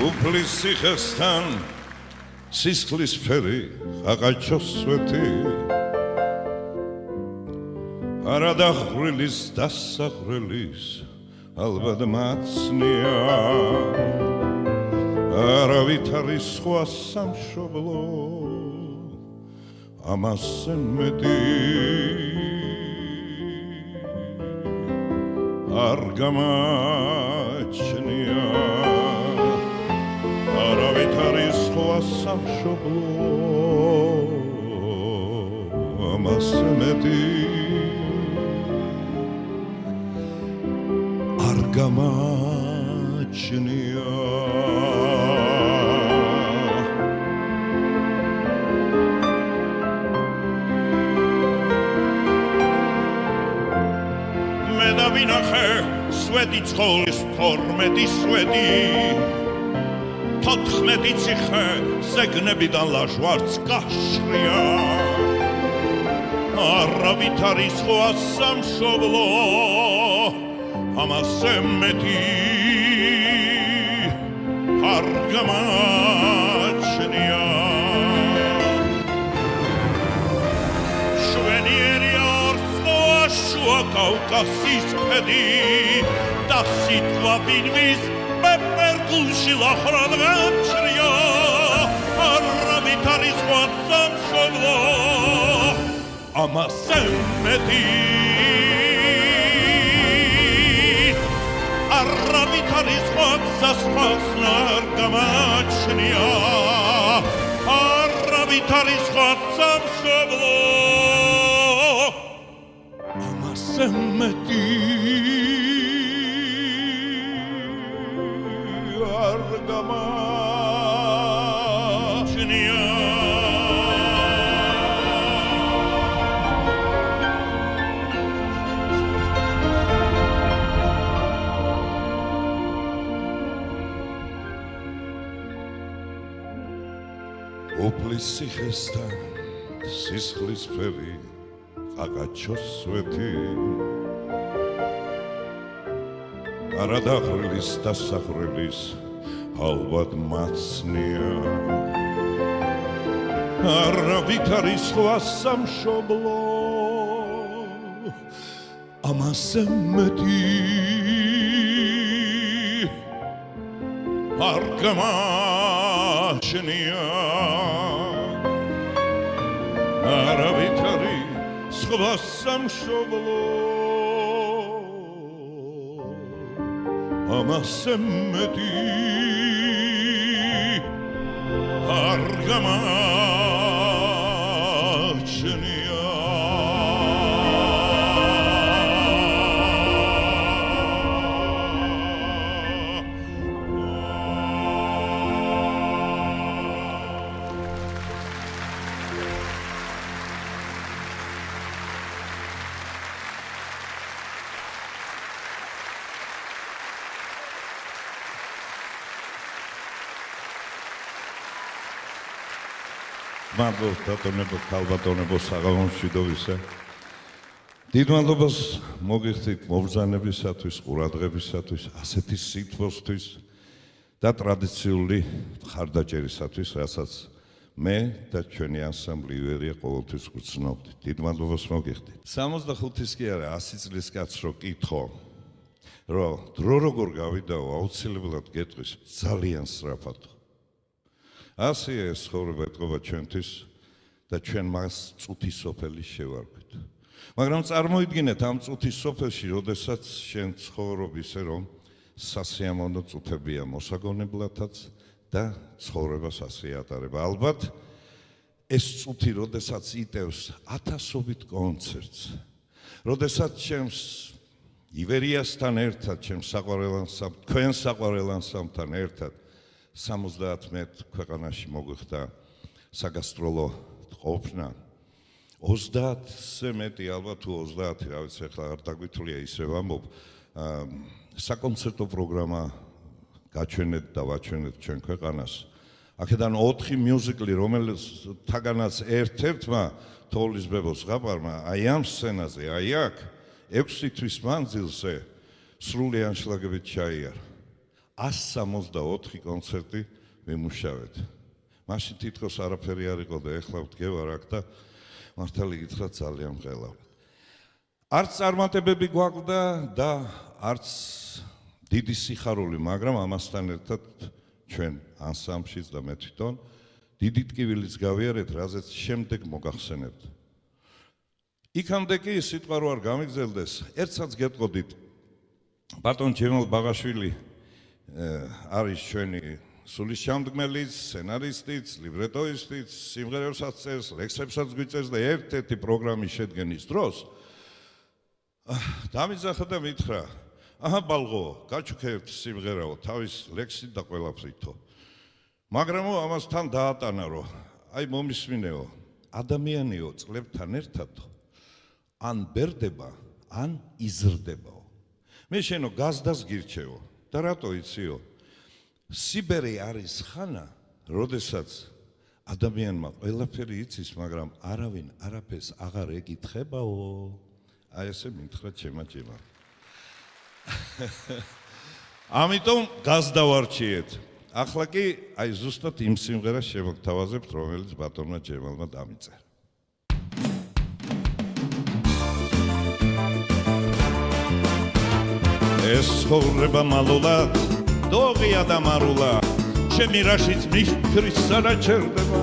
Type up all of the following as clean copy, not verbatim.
უფლის სიხესთან სისხლის ფერი ხაყაჩოს სვეტი არადახრილის დასახრილის ალბათ მაცნია არავით არის სხვა სამშობლო ამასე მეტი არ გამაჩნია არავით არის სხვა სამშობლო ამასე მეტი არ გამაჩნია მე დავინახე სვეტი ცხოვლის 12 სვეტი 14 ციხე ზეგნებიდან ლაჟვარდს გაშრია არავით არის სხვა სამშობლო ამასე მეტი არ გამაჩნია შვენიერი არ სხვა შუა კავკასიის ქედი და სიტყვა ბინვის პეპერგულში ლახრად გამჩნია არავით არის სხვა სამშობლო ამასე მეტი არავით არის სხვა გზასხვას არ გამაჩნია არავით არის სხვა სამშობლო ამასე მეტი არ გამაჩნია უფლის სიხესთან სისხლის ფერი ხაყაჩოს სვეტი არადახრილის დასახრილის ალბათ მაცნია არავით არის სხვა სამშობლო ამასე მეტი არ გამაჩნია არავით არის სხვა სამშობლო ამასე მეტი არ გამაჩნია მადლობთ ბატონებო, ქალბატონებო, საღამომშვიდობისა. დიდ მადლობას მოგიხდით მობრძანებისათვის, ყურადღებისათვის, ასეთი სიტყვისთვის და ტრადიციული მხარდაჭერისათვის, რასაც მე და ჩვენი ანსამბლი ივერია ყოველთვის გვცნობთ. დიდ მადლობას მოგიხდით. 65-ის კი არა, 100 წლის კაცს რო კითხო, რომ დრო როგორ გავიდაო, აუცილებლად გეტყვის ძალიან სწრაფად. ასეა ეს ცხოვრება ეთყობა ჩვენთვის და ჩვენ მას წუთის სოფელი შევარგვით. მაგრამ წარმოიდგინეთ ამ წუთის სოფელში, როდესაც შენ ცხოვრობ ისე რომ სასიამოვნო წუთებია მოსაგონებლათაც და ცხოვრებას ასე ატარება. ალბათ ეს წუთი, როდესაც იტევს ათასობით კონცერტს, როდესაც ჩემს ივერიასთან ერთად, ჩემს თქვენ საყვარელ ანსამბლთან ერთად 71 ქვეყანაში მოგვიხდა საგასტროლო ყოფნა. 30-ზე მეტი, ალბათ თუ 30, რა ვიცი, ახლა არ დაგვითვლია ისე ვამბობ, საკონცერტო პროგრამა გაჩვენეთ და ვაჩვენეთ ჩვენ ქვეყანას. აქედან 4 მიუზიკლი, რომელიც თაგანაც ერთ-ერთმა თოვლის ბებოს ზღაპარმა, აი ამ სცენაზე, აი აქ 6 თვის მანძილზე სრული ანშლაგებით ჩაიარა. 164 კონცერტი ვიმუშავეთ. მაშინ თითქოს არაფერი არ იყო და ეხლა ვდგევარ აქ და მართალი გითხრათ ძალიან მღელავ. არც წარმატებები გვაქვს და არც დიდი სიხარული, მაგრამ ამასთან ერთად ჩვენ ანსამბლშიც და მე თვითონ დიდი ტკივილიც გავიარეთ, რაზეც შემდეგ მოგახსენებთ. იქამდე კი სიტყვა რო არ გამიგზელდეს, ერთსაც გეტყოდით, ბატონ ჯემალ ბაღაშვილი არის ჩვენი სულისჩამდგმელიც, სცენარისტიც, ლიბრეტოისტიც, სიმღერებსაც წერს, ლექსებსაც გვიწერს და ერთ-ერთი პროგრამის შედგენის დროს დამიძახა და მითხრა, აჰა ბალღო, გაჩუქებთ სიმღერაო, თავის ლექსით და ყველაფრითო. მაგრამ ამასთან დაატანა, რომ აი მომისმინეო, ადამიანიო წლებთან ერთადო, ან ბერდება, ან იზრდებაო. მე შენო გაზდას გირჩევო და რატო იციო? სიბერე არის ხანა, როდესაც ადამიანმა ყველაფერი იცის, მაგრამ არავინ არაფერს აღარ ეკითხებაო. აი ესე მითხრა ჩემმა ჯემა. ამიტომ გაზდავარჩიეთ. ახლა კი აი ზუსტად იმ სიმღერას შემოგთავაზებთ, რომელიც ბატონმა ჯემალმა დამიწერა. ეს ცხოვრება მალულად დოღია და მარულა, ჩემი რაშიც მიფქრის სარაჩერდება.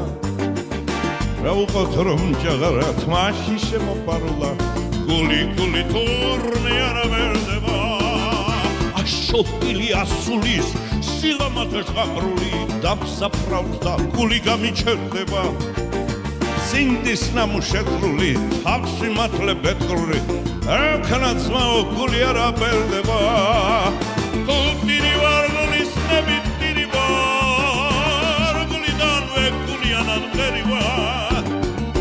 რა უყოთ რომ ჯაღარად მაშინ შემოპარულა, გული თურმე არა ვერდება. აშოთილი ასულის სილამაზეს ღამრული, დამსაფრავს და გული გამიჩერდება. სინდის ნამუშევრული, თავში მართლე ბეთქური, ეხნა ძმაო გული არა ვერდება. თუ ტირი ვარ გულის ნებით ტირი ვარ, გულიდანვე გულიანად მღერი ვარ.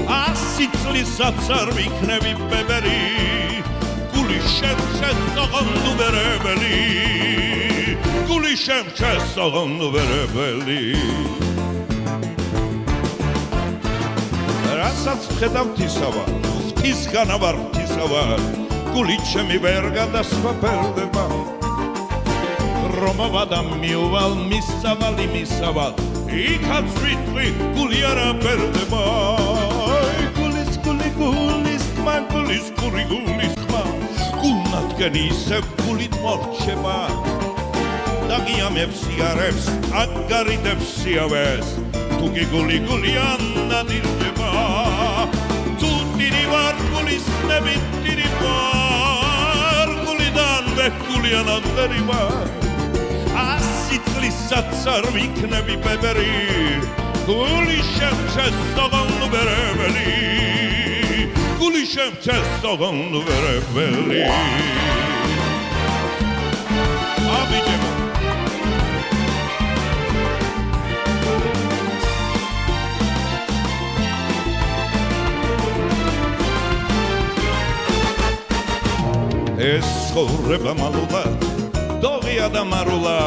100 წლისაც არ ვიქნები ბებერი, გული შემჩესოღონდ უბერებელი, გული შემჩესოღონდ უბერებელი. რასაც ვხედავთ ისავა, ღვთისგანა ვარ ღვთისავა, გული ჩემი ვერ გადასვაფერდება. რომავა და მიუვალ მისავალი მისავალ, იქაც ვიტყვი გული არა ბერდება. გულის თმა, გულის თმა, გულნადგენი ისევ გულით მორჩება. დაგიამებს იარებს, აკარიდებს სიავეს, თუ კი გულიან ნადირდება. თუ ტირი ვარ გულის ნებით ტირი ვარ, გულიდანვე გულიანად მღერი ვარ. 100 წლისაც არ ვიქნები ბებერი, გული შემჩესოღონდ უბერებელი, გული შემჩესოღონდ უბერებელი. აბიჯება ეს ცხოვრება მალულად დოღია და მარულა,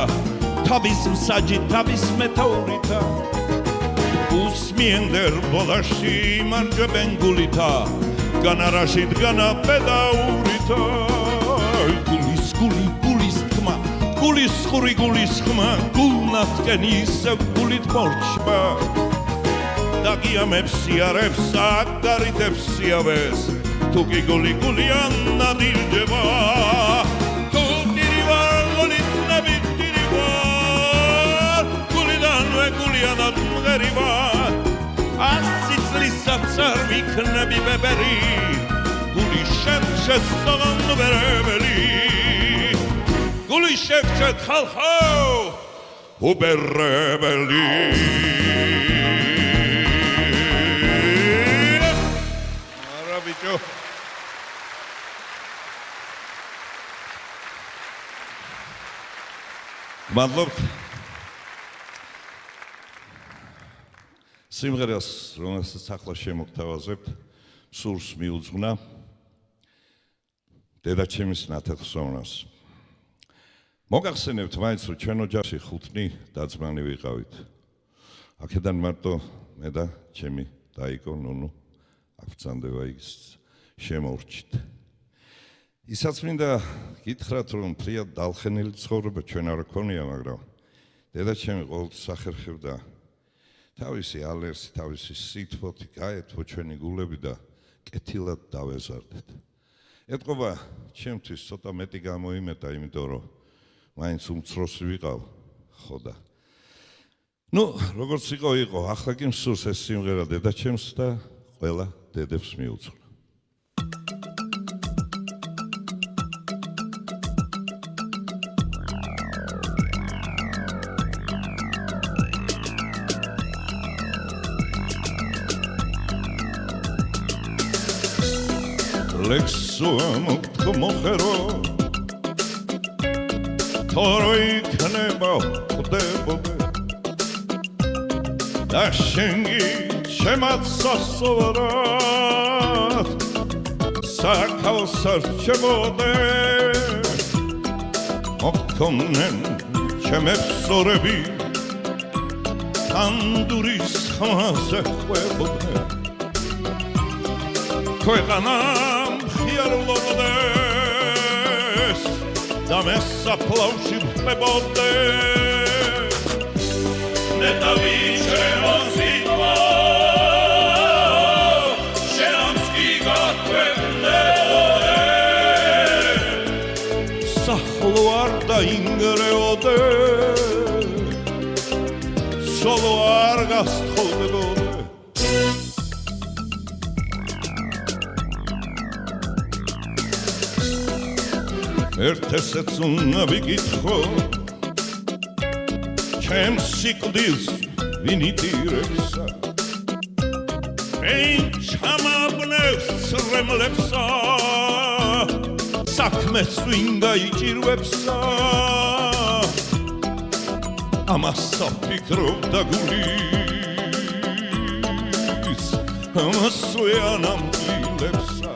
თავის მსაჯი თავის მეთაურითა, უსმიენდერ ბოლაში მარჯვებენ გულითა, განარაში დგანა პედაურითა. გულის თმა, გულის ხმა, გულნადგენი ისევ გულით მორჩება. დაგიამებს იარებს, აკარიდებს სიავეს, თუ კი გულიან ნადირდება. თუ ტირი ვარ გულის ნებით ტირი ვარ, გულიდანვე გულიანად მღერი ვარ. 100 წლისაც არ ვიქნები ბებერი, გული შემჩესოღონდ უბერებელი, გული შემჩეთ ხალხო უბერებელი. არა ბიჭო, მადლობთ. სიმღერას, რომელსაც ახლა შემოგთავაზებთ, სურს მიუძღვნა დედაჩემის ნათელსოვნას. მოგახსენებთ მაინც, რომ ჩვენ ოჯახში 5 და-ძმანი ვიყავით. აქედან მარტო მე და ჩემი დაიკო ნუნუ აქ ბრძანდება ის შემოვრჩით. ისაც მინდა გითხრათ რომ ფრიად დალხენილი ცხოვრება ჩვენ არ გქონია, მაგრამ დედაჩემი ყოველთვის ახერხებდა თავისი ალერსი, თავისი სითბოთი გაეთვო ჩვენი გულები და კეთილად დავეზარდეთ. ეთყობა ჩემთვის ცოტა მეტი გამოიმეტა, იმიტომ რომ მაინც უმცროსი ვიყავ, ხო და როგორც იყო, ახლა კი მსურს ეს სიმღერა დედაჩემს და ყველა დედებს მიუძღვნა. ლექსუამ მოხერო თორო იქნება ხდებოდე და შენი შემაც სასოვარად საკავს არჩებოდე მოქონენ ჩემებსორები თანდურის ხმაზე ხვებოდე ქვეყანამ ხიარლობდეს და მესაფლავში ვხდებოდე ნეტავიჩემო სიტყვა შენამსკი გაქვეყნებოდე სახლო არ დაინგრეოდე სოლო არ გასთხოვდებოდე ერთ ესეც უნდა ვიკითხო ჩემს სიკვდილს ვინ იტირებსა ვინ ჩამაბნევს ცრემლებსა საქმეს ვინ გაიჭირვებსა ამას საფიქრობდა გულის ამას ვეანამტილებსა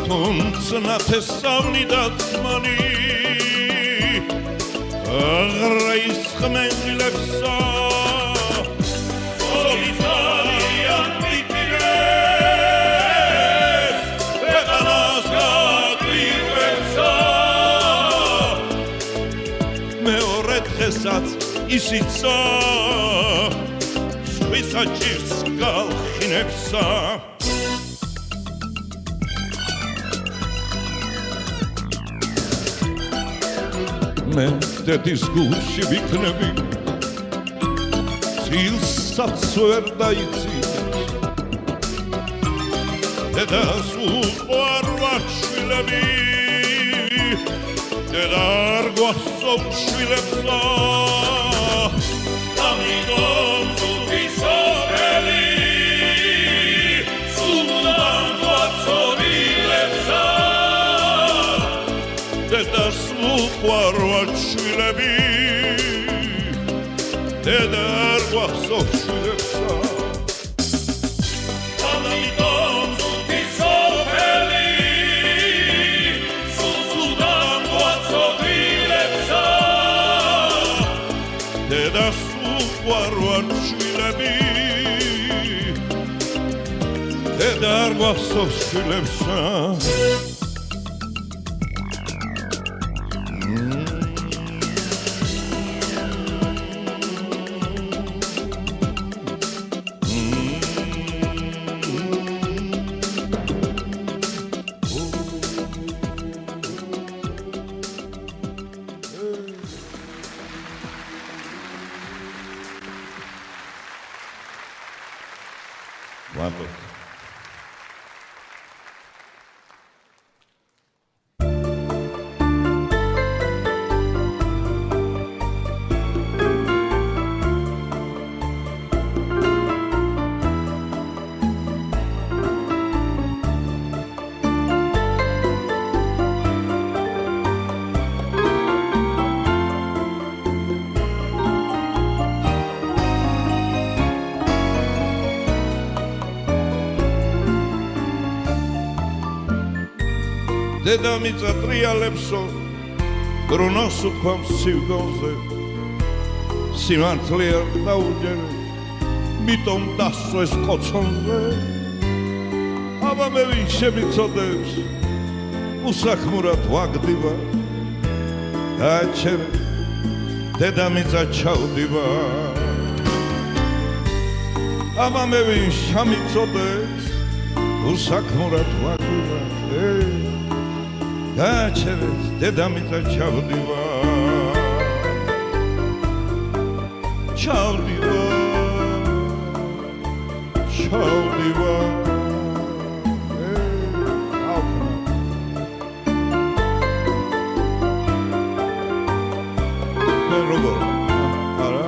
თუმცა თესავნი და ძმანი აღრა ისხმენილებსა სოლიტარია მიტირეს ქვეყანას გაგვირვებსა მეორე დღესაც ისიცა სხვისა ჭირს გალხინებსა მე დედის გულში ვიქნები ცილსაც ვერ დაიცინებს დედას უყვარვარ შვილები დედა არ გვახსოვ შვილებსა ამიტომ ზუსტი სოფელი სულთან გვაცოვილებსა დედას უყვარვარ შვილები დედა არ გვახსოვ შვილებსა ამიტომ ზუსტი სოფელი სულთან გვაცოვილებსა დედას უყვარვარ შვილები დედა არ გვახსოვ შვილებსა დედამიწა ტრიალებსო ბრუნოს უქვამს სივრგონზე სიმართლე არ დაუჯერე მიტომ დასვეს კოცონზე აბა მე ვინ შემიცოდებს უსახმურად ვაგდივა გაჩერეთ დედამიწა ჩავდივარ აბა მე ვინ შემიწოდებს უსახმურად ვაგდივა გაჩერეთ დედამიწა ჩავდივარ ჩავდივარ როგორ არა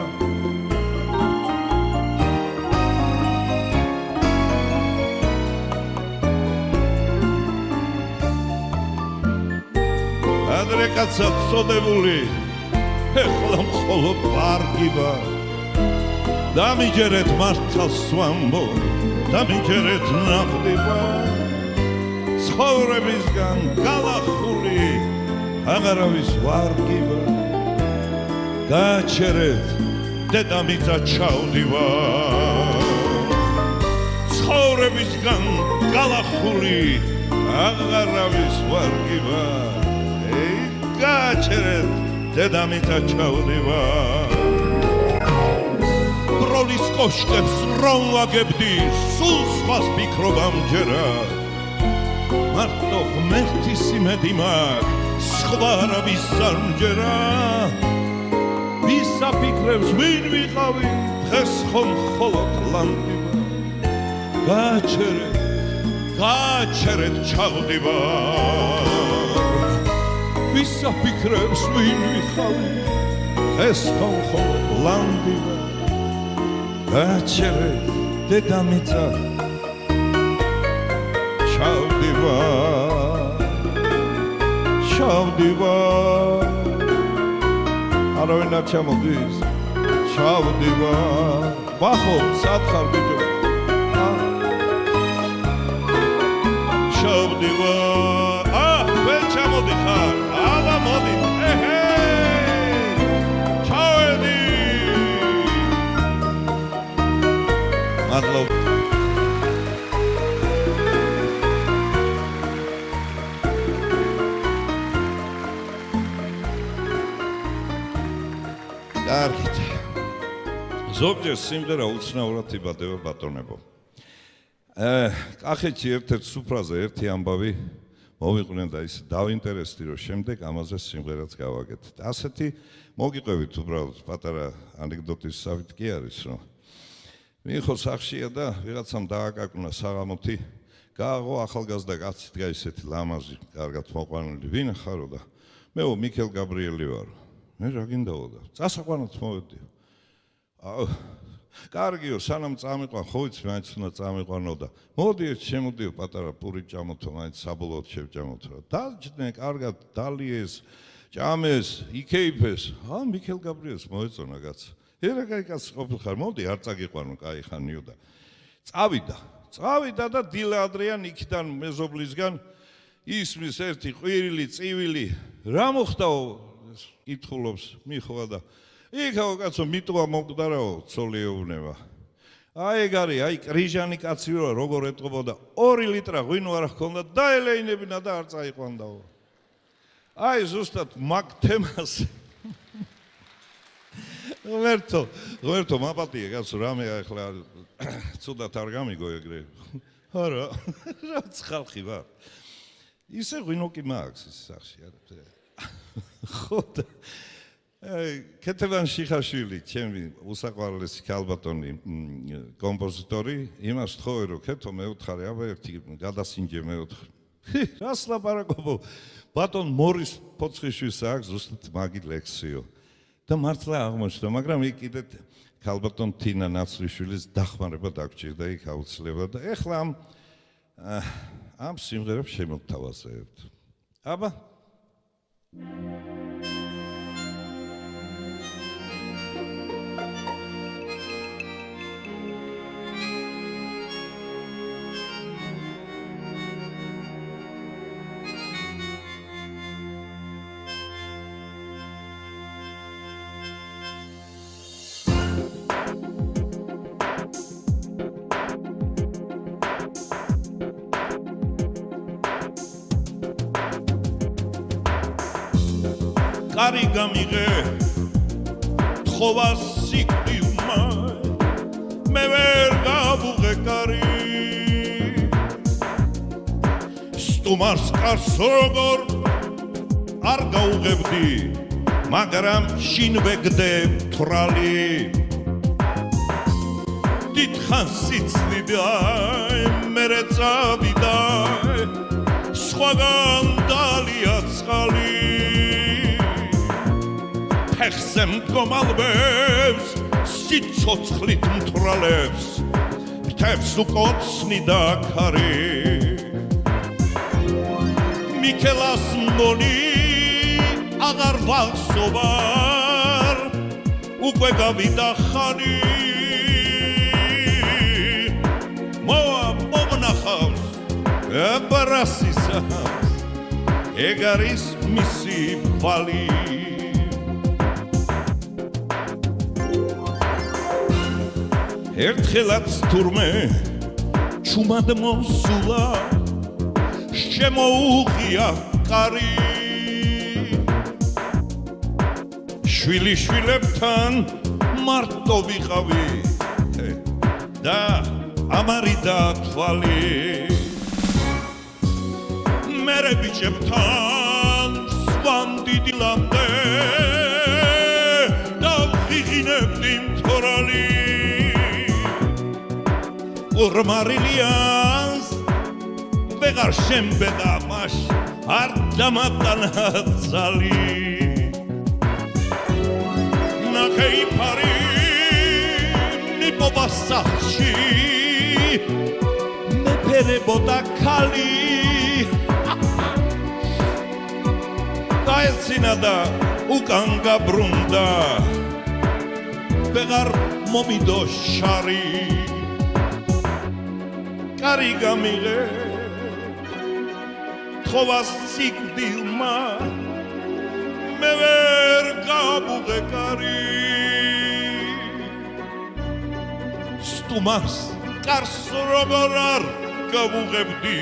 ადრე კაცად წოდებული ეხლა მხოლოდ ვარგიბა დამიჯერეთ მართალს ვამბო დამიჯერეთ ნახდება ცხოვრებისგან გალახული აღარავის ვარგიბა გაჩერეთ დედამიწა ჩავდივარ ცხოვრებისგან გალახული აღარავის ვარგიბა გაჩერეთ დედამიწა ჩავდივარ ბროლის კოშკებს რომ ვაგებდი სულ სხვას ფიქრობ ამჯერად მარტო ღმერთის იმედი მაქვს სხვა არავის არ მჯერა ვისაფიქრებს ვინ ვიყავი დღეს ხომ მხოლოდ ლანდივა გაჩერეთ ჩავდივარ ვისაფიქრებს ვინ ვიყავი დღეს ხომ მხოლოდ ლანდივა გაჩერეთ დედამიწა ჩავდივარ არავინ არ ჩამოდის ჩავდივარ ბახო სათხარ ბიჭო ჩავდივარ ვერ ჩამოდიხარ აბა მოდი ჩავედი მადლობა კარგით ზოგჯერ სიმღერა უცნაურად იბადება ბატონებო კახეთში ერთ-ერთ სუფრაზე ერთი ამბავი მოვიყვნენ და ის დავინტერესდი რომ შემდეგ ამაზე სიმღერაც გავაკეთეთ ასეთი მოგიყვებით უბრალოდ პატარა ანეკდოტის სახით კი არის რომ მიხო სახშია და ვიღაცამ დააკაკუნა საღამოთი გააღო ახალგაზრდა კაცი დგა ისეთი ლამაზი კარგად მოყვანილი ვინ ხარო და მე მიქელ გაბრიელი ვარ მე რა გინდაო და წასაყვანოთ მოვედიო კარგიო სანამ წამიყვან ხო იცი მაინც უნდა წამიყვანო და მოდი ერთ შემოდიო პატარა პური ჭამოთო მაინც საბოლოოდ შევჭამოთ რა დაჯდნენ კარგად დალიეს ჭამეს იქეიფეს მიქელ გაბრიელს მოეწონა კაცი ერა კაი კაცი ყოფილხარ მოდი არ წაგიყვანო კაი ხანიო და წავიდა და დილა ადრიან იქიდან მეზობლისგან ისმის ერთი ყვირილი წივილი რა მოხდაო კითხულობს მიხვა და იქაო კაცო მიტოვა მომკვდარაო ცოლიეუბნება ეგ არის აი კრიჟანი კაცი როგორ ეტყობოდა 2 ლიტრა ღვინო არ ჰქონდა დაელეინებინა და არ წაიყვანდაო აი ზუსტად მაგ თემას ღმერთო მაპატია კაცო რამე ახლა ცუდად არ გამიგო ეგრე არა რაც ხალხი ვარ ისე ღვინო კი მაქვს ის სახში არა ხო და კეთებან შიხაშვილი ჩემი უსაყვარლესი ქალბატონი კომპოზიტორი იმას თხოვე რომ კეთო მეუთხარი აბა ერთი გადასინჯე მეუთხარი რას ლაპარაკობო ბატონ მორის ფოცხიშვილს აქვს ზუსტად მაგი ლექსიო და მართლა აღმოჩნდა მაგრამ იქ კიდე ქალბატონ თინა ნაცვლიშვილის დახმარება დაგჭირდა იქ აუცილებლად და ეხლა ამ სიმღერებს შემოვთავაზებთ აბა კარი გამიღე თხოვას სიკვდილმა მე ვერ გავუღე კარი სტუმარს კარს როგორ არ გაუღებდი მაგრამ შინ ვეგდე თვრალი დიდხანს სიცლიდა მერე წავიდა სხვაგან დალია წყალი ფეხზე მდგომალბებს სიცოცხლით მთვრალებს ფრთებს უკოცნიდა ქარი მიქელას მგონი აღარ ვახსოვარ უკვე გავიდა ხანი მოვა მომნახავს აბარასისას ეგ არის მისი ვალი ერთხელაც თურმე ჩუმად მოსულა შემოუღია კარი შვილიშვილებთან მარტო ვიყავი და ამარიდა თვალი მერე ბიჭებთან სვამდიდი ლამდე და ვიღინებდი მთვრალი ურმარილიანს ვეღარ შემბედა მაშ არ დამატანა ძალი ნახეი ფარი ნიპობა სახლში მეფერებოდა ქალი გაეცინა და უკან გაბრუნდა ვეღარ მომიდო შარი კარი გამიღე თხოვას სიკვდილმა მე ვერ გავუღე კარი სტუმარს კარს როგორ არ გავუღებდი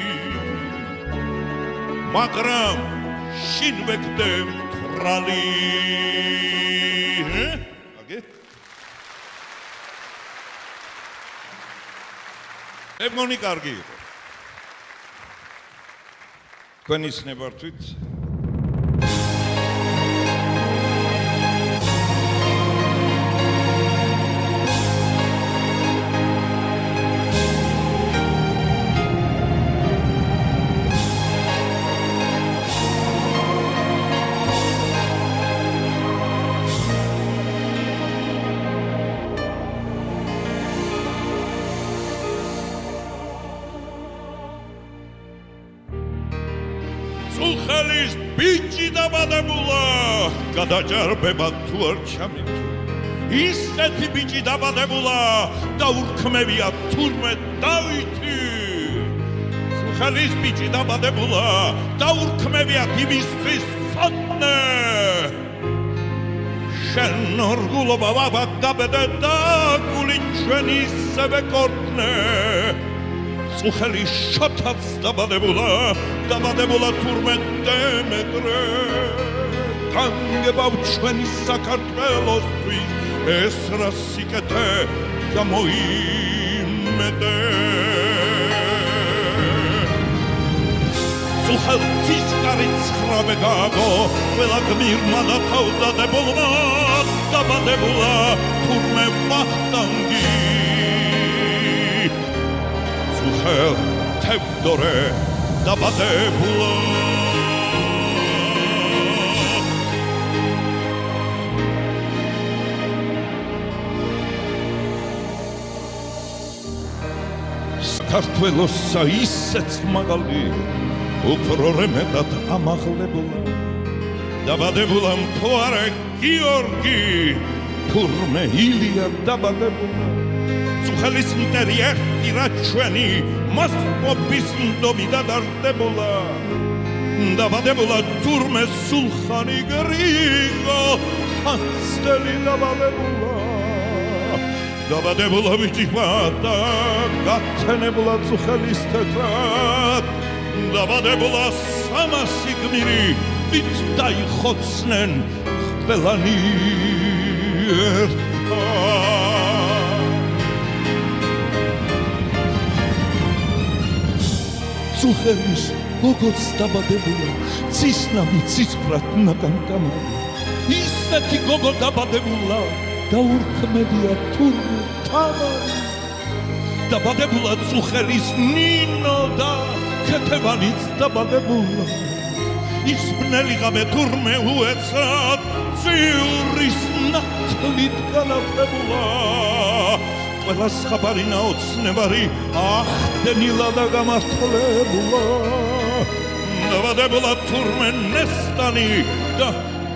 მაგრამ შინ ვეგდე მთვრალი მეგონი კარგი იყო თქვენი ცნებართვით წუხელის ბიჭი დაბადებულა გადაჯარბება თუ არ ჩამით ისეთი ბიჭი დაბადებულა და ურქმევია თურმე დავითი წუხელის ბიჭი დაბადებულა და ურქმევია იმისთვის სოდნე შენ ორგულობა ვაბა გაბედე და გული ჩვენი ისევე კორტნე წუხელი შოთაც დაბადებულა თურმე დემეტრე განგებავ ჩვენი საქართველოსთვის ეს რა სიკეთე გამოიმედე წუხელთვის კარი ცხრავე გაგო ყველა გმირმა და თავდადებულმა დაბადებულა თურმე ვახტანგი წუხელ თევდორე დაბადებულა საქართველოსა ისეც მაღალი უფრო რემედად ამაღლებულა დაბადებულა მთვარე გიორგი თურმე ილია დაბადებულა წუხელის მტერი ერთი რა ჩვენი მოსპობის ნდომი დადარდებულა დაბადებულა თურმე სულხანი გრიგო ხანძთელი დაბადებულა ბიჭიმა და გათენებულა წუხელის თეთრად დაბადებულა სამასი გმირი ვით დაიხოცნენ ყველანი წუხერის გოგოც დაბადებულა ცისნამი ცისფრად ნაკამკამარი ისეთი გოგო დაბადებულა დაურქმედია თურმე თამარი დაბადებულა წუხერის ნინო და ქეთევანიც დაბადებულა ის ბნელი ღამე თურმე უეცრად ციურის ნათლით განათებულა ყველას ხაბარი ნაოცნებარი ახდენილა და გამართლებულა დაბადებულა თურმე ნესტანი და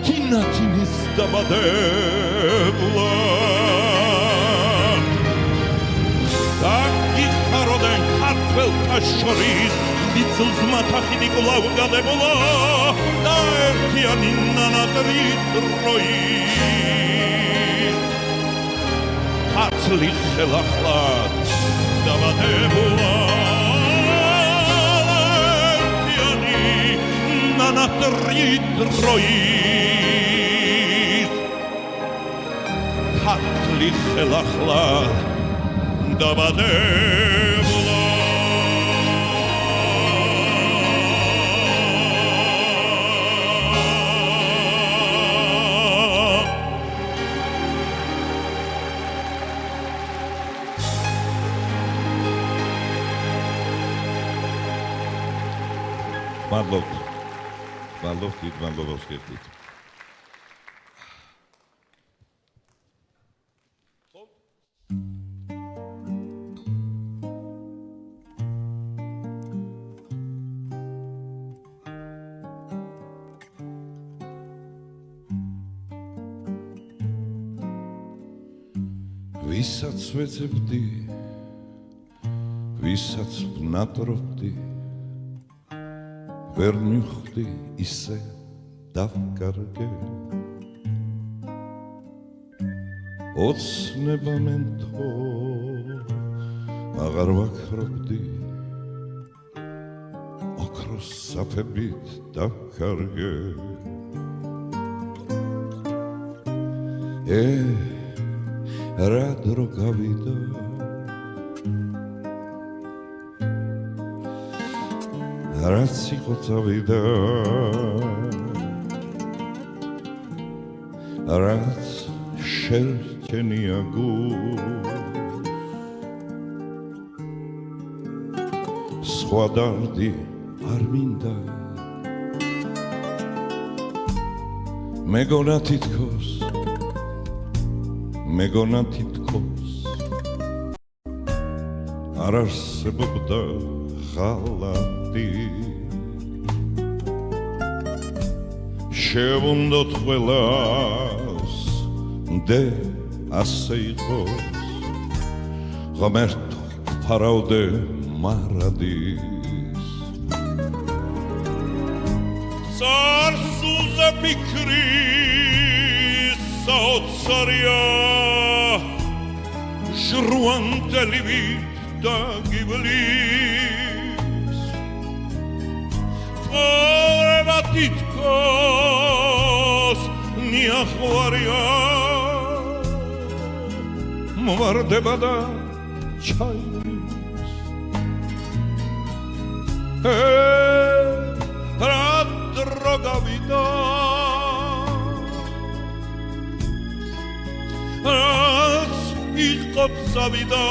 თინათინის დაბადებულა დაგიხაროდნენ ქართველთა შორის ვიწულს მათახიდი კვლავ გადებულა და ერთიანი ნანატრი დროის ათლი ხელახლად დაბადებულა ერთიანი ნანატრი დროის ათლი ხელახლად დაბადებულა მადლობთ, დიდ მადლობას გეტყვით. ვისაც ვეძებდი, ვისაც ვნატრობდი ვერ მივხვდი ისე დავკარგე ოცნება მენთო აღარ ვაქრობდი ოქროს საფებით დავკარგე რა დრო გავიდა რაც იყო წავიდა რაც შერჩენია გულს სხვა დარდი არ მინდა მეგონა თითქოს არ არსებობდა ხალათი შევუნდოთ ყველას დე ასე იყოს ღმერთო ფარავდე მარადის წარსულზე ფიქრის საოცარია ჟრუანტელი ვით დაგიბლის ყურება თითქოს ნიახვარია მომარდება და ჩაივლის რა დრო გავიდა რაც იყო წავიდა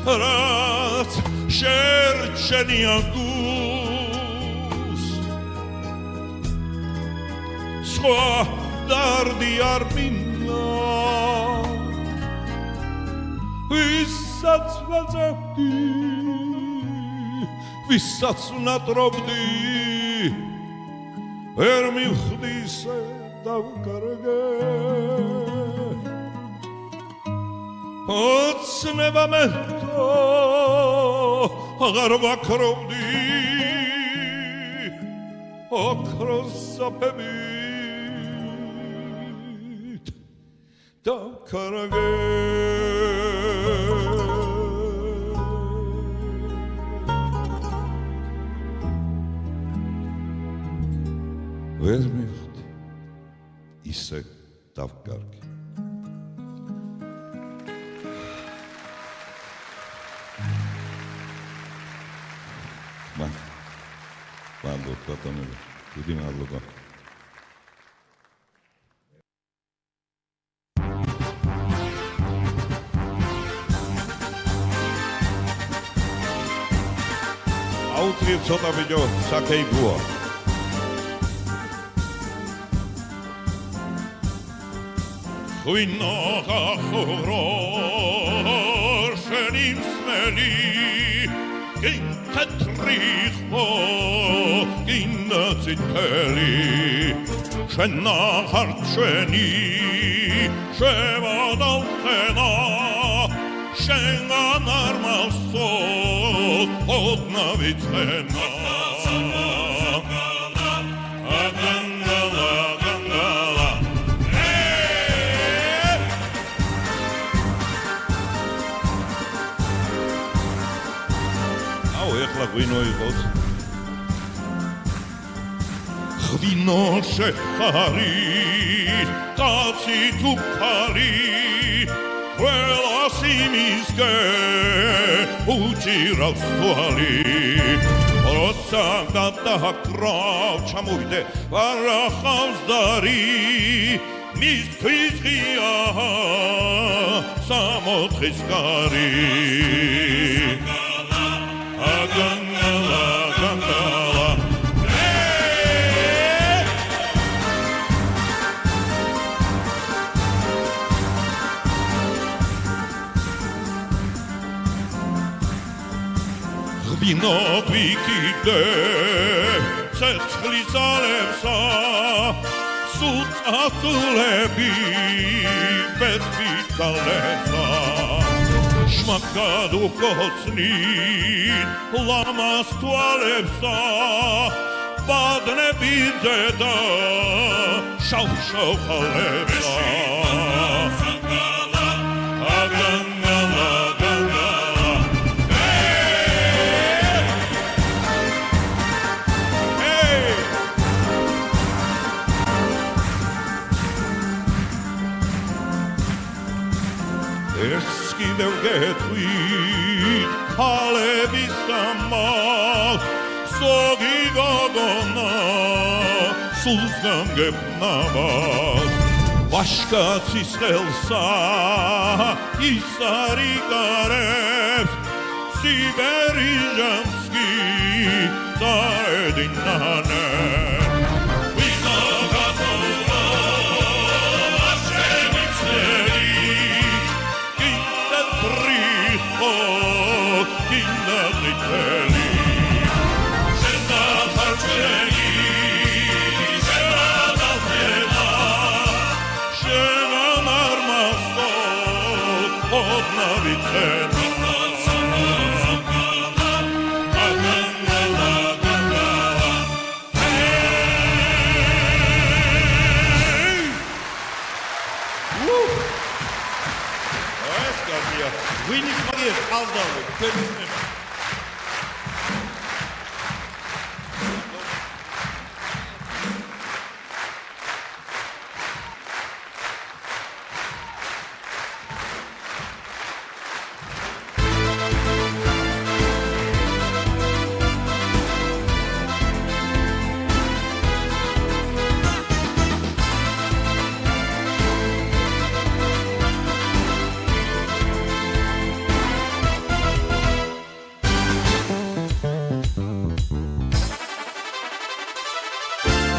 რაც შერჩენია გულს სხვა დარდი არ მინდა ვისაც ვეძებდი ვისაც ვნატრობდი ვერ მივხვდი ისე დავკარგე ოცნება მენთო აღარ ვაქრობდი ოქროს საფებით დავკარგე ვერ მივხვდი ისე დავკარგი მადლობა ბატონო დიდი მადლობა აუცილებლად ცოტა ბიჭო საქეიგოა ღვინოღა ხორორ შენიმ სმელი გინ თეთრიხო გინ ციტელი შენ ახარ ჩვენი შევადავხენა შენ ანარმავსო ოდნა ვიცენა ღვინო იყოს ღვინო შეხარი კაცი თუ ფარი ყველას იმისკე უჭირავს თვალი როცა გადააკრავ ჩამოვიდე ვარახავს დარი მისთვის ღია სამოთხის კარი ღვინო გვიკიდე ცეცხლის ალებსა სულ წასულები პეტრიკალებსა შმაკად უკოცნით ლამას თვალებსა ბადნები ზედა შავ ხალებსა კიდევ გეტყვით ხალების ამალ ზოგი გოგონა სულს გამგეპნავად ვაშკაცის ხელსა ის არიგარებს სიბერიჟანსკი წაედინანე ვინის მაგიერ ყავდავე ფერისნებ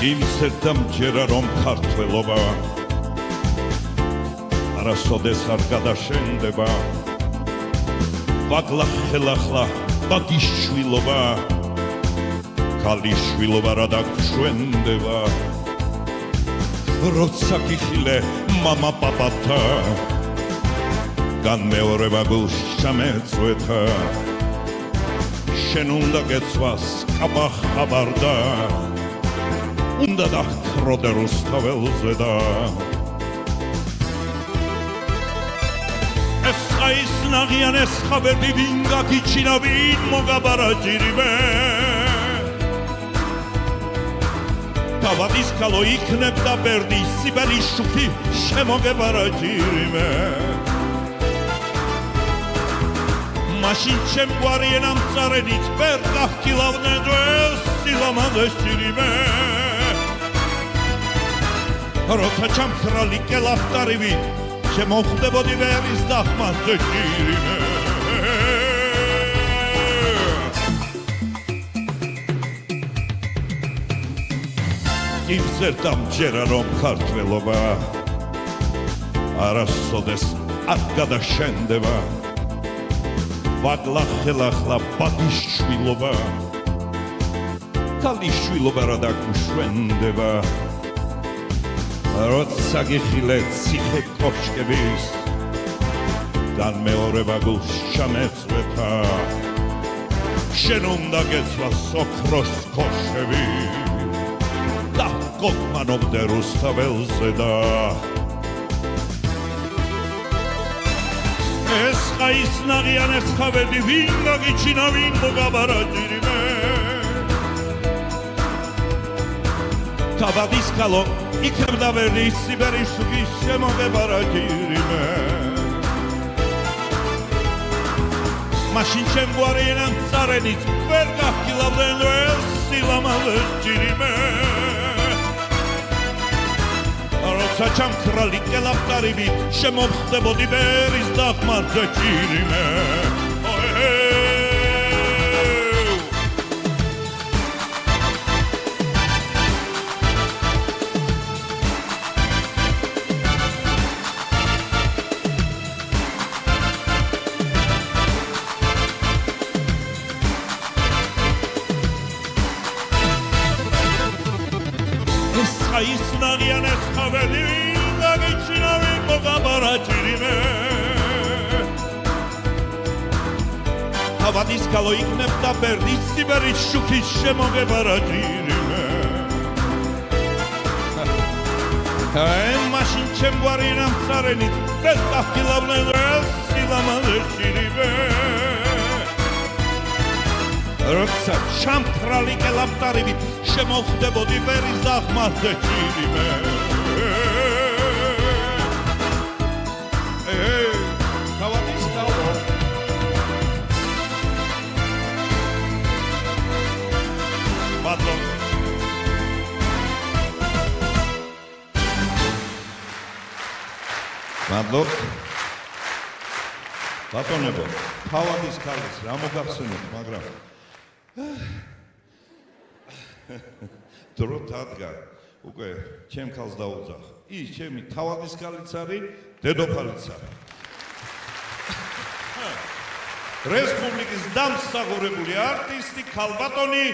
იმსერდა მჯერა რომ ქართველობა არასოდეს არ გადაშენდება ბაგლა ხელახლა ბაგიშვილობა ქალიშვილობა რა დაგშვენდება როცა გიხილე მამა პაპათა განმეორება გულშა მეწვეთა შენ უნდა გეცვას კაბა ხაბარდა უნდა დახტროდე რუსთაველზე და ეს ხაის ნაღიან ეს ხაბერდი ვინ გაგიჩინა ვინ მოგაბარაჯირიბე და თავადის ქალო იქნებდა ბერდი სიბერის შუქი შემოგებარა ჭირიმე მაშინ ჩემგვარი ენამწარენით ვერ გახკილავდნენ ძველს სილამაზეს ჭირიმე როცა ჩამხრალი კელაფტარივი შემოხვდებოდი ვერის დახმაზე ჭირიმე იზერდა მჯერა რომ ქართველობა არასოდეს არ გადაშენდება ვაგლახელახლა ბაგის შვილობა ქალის შვილობა რა დაგუშვენდება როცა გიხილე ციხე კოშკების განმეორება გულს ჩამეწვეთა შენ უნდა გეცვა სოქროს ქოშები და გოგმანობდე რუსთაველზე და ეს ხაის ნაღიან ეს ხავედი ვინ გაგიჩინა ვინ მოგაბარა ჭირიმე თავადის ქალო იქნებდა ვერდი სიბერის შუქი შემოგებარა ჭირიმე მაშინ ჩემგვარი ენამწარენით ვერ გახკილავდნენ ველს სილამაზეს ჭირიმე როცა ჩამქრალი კელაფტარივით შემოხვდებოდი ვერის დახმაზე ჭირიმე ის ნაღიან ეს ხავედი ვინ გაგიჩინა ვინ მოგაბარა ჭირიმე თავადის ქალო იქნებდა ბერდი სიბერის შუქის შემოგებარა ჭირიმე მაშინ ჩემგვარი ენამწარენით ვერ გახკილავდნენ ველს სილამაზეს ჭირიმე როცა ჩამქრალი კელაფტარივით შემოხვდებოდი ვერის დახმაზე ჭირიმე თავადის ქალო ბატონ მადლობ ბატონებო თავადის ქალის რა მოგახსენოთ მაგრამ დრო დადგა უკვე ჩემ ქალს დაუძახ ის ჩემი თავადის ქალიც არის დედოფალიც არის რესპუბლიკის დამსახურებული არტისტი ქალბატონი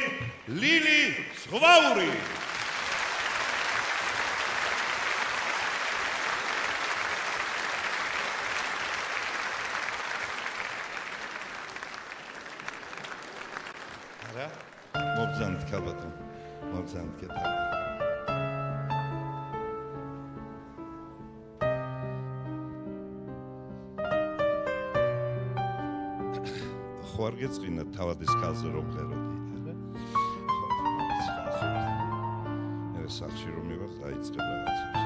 ლილი ზღვაური მოგზავნით ქალბატონ მოგზავნით კეთილი ხო არ გეწყინა თავადის ქალზე რომ წეროდი არა ეს სახში რომ მივახ დაიწყებ რაღაცებს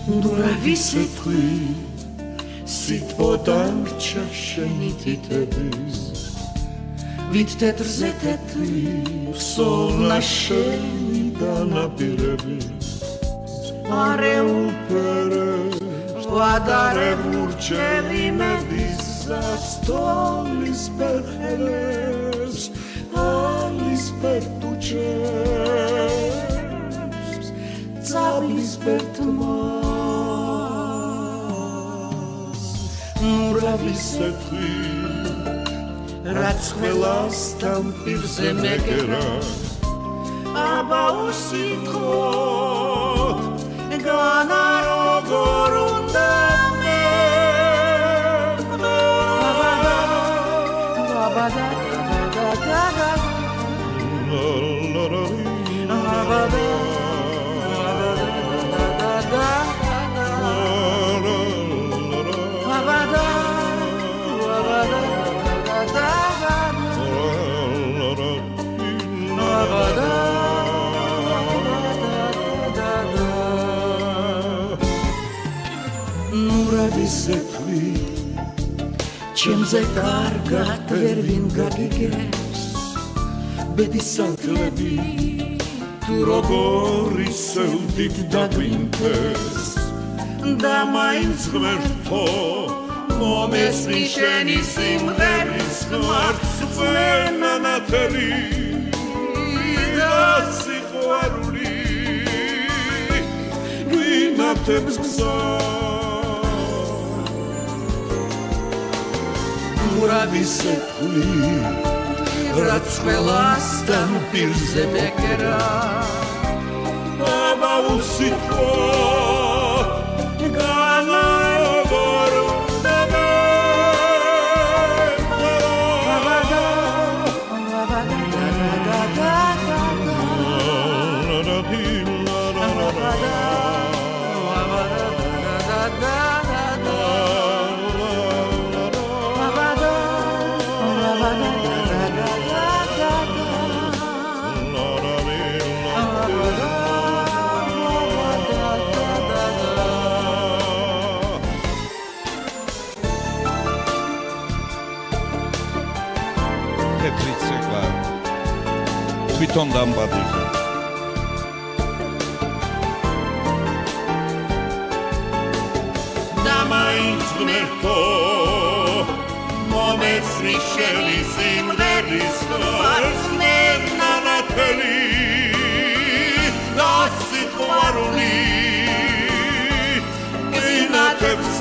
დურავისეთრი სიტყოდან ჩაშენი თითების ვით თეთრზე თეთრი სოლნაშენი დანაპირები არეულფერებს ვადარე მურჩევი მედისა სტოლის პერხელებს ალის პერტუჩებს წაბლის პერტმას მურავისეთრი რაც ყველასთან პირზე მეგერა აბა უსიტყო განა როგორ უნდა მე ისეთვი ჩემზე კარგად ვერ ვინ გაგიგებს ბედის სათლები თუ როგორ ისევდით დაგვინდეს და მაინც ღმერთო მომესმი შენი სიმღერის ხმარს წვენანათელი და სიყვარული გვინათებს გზა ურადისეთული რაც ყველასთან პირზე მეკერა აბა უსიტყვა თვითონ დამბადიზე და მაინც ღმერთო მომესმი შენი სიმღერის ხმარს მენანათელი და სიყვარული გვინათებს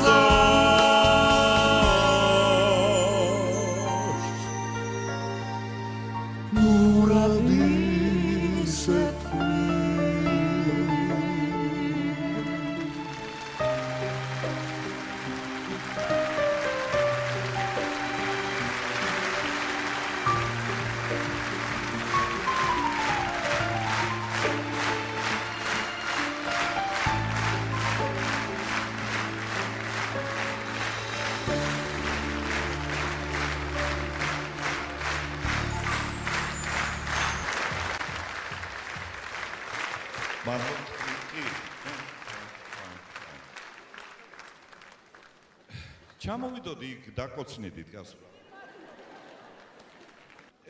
ჩამოვიდოდი იქ დაკოცნიდით გასვლა.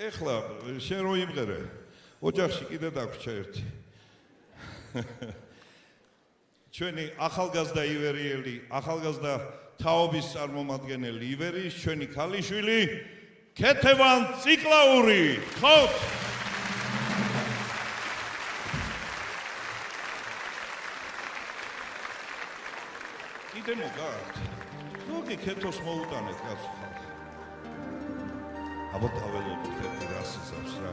ეხლა შენ რო იმღერე, ოჯახში კიდე დაგვრჩა ერთი. ჩვენი ახალგაზრდა ივერიელი, ახალგაზრდა თაობის წარმომადგენელი ივერიის ჩვენი ქალიშვილი ქეთევან ციკლაური. ხოთ კიდე მოგართ. ზოგი ქეთოს მოუტანეთ კაცო ხალხ. აბა დაველოდოთ ერთი რას იზავს რა.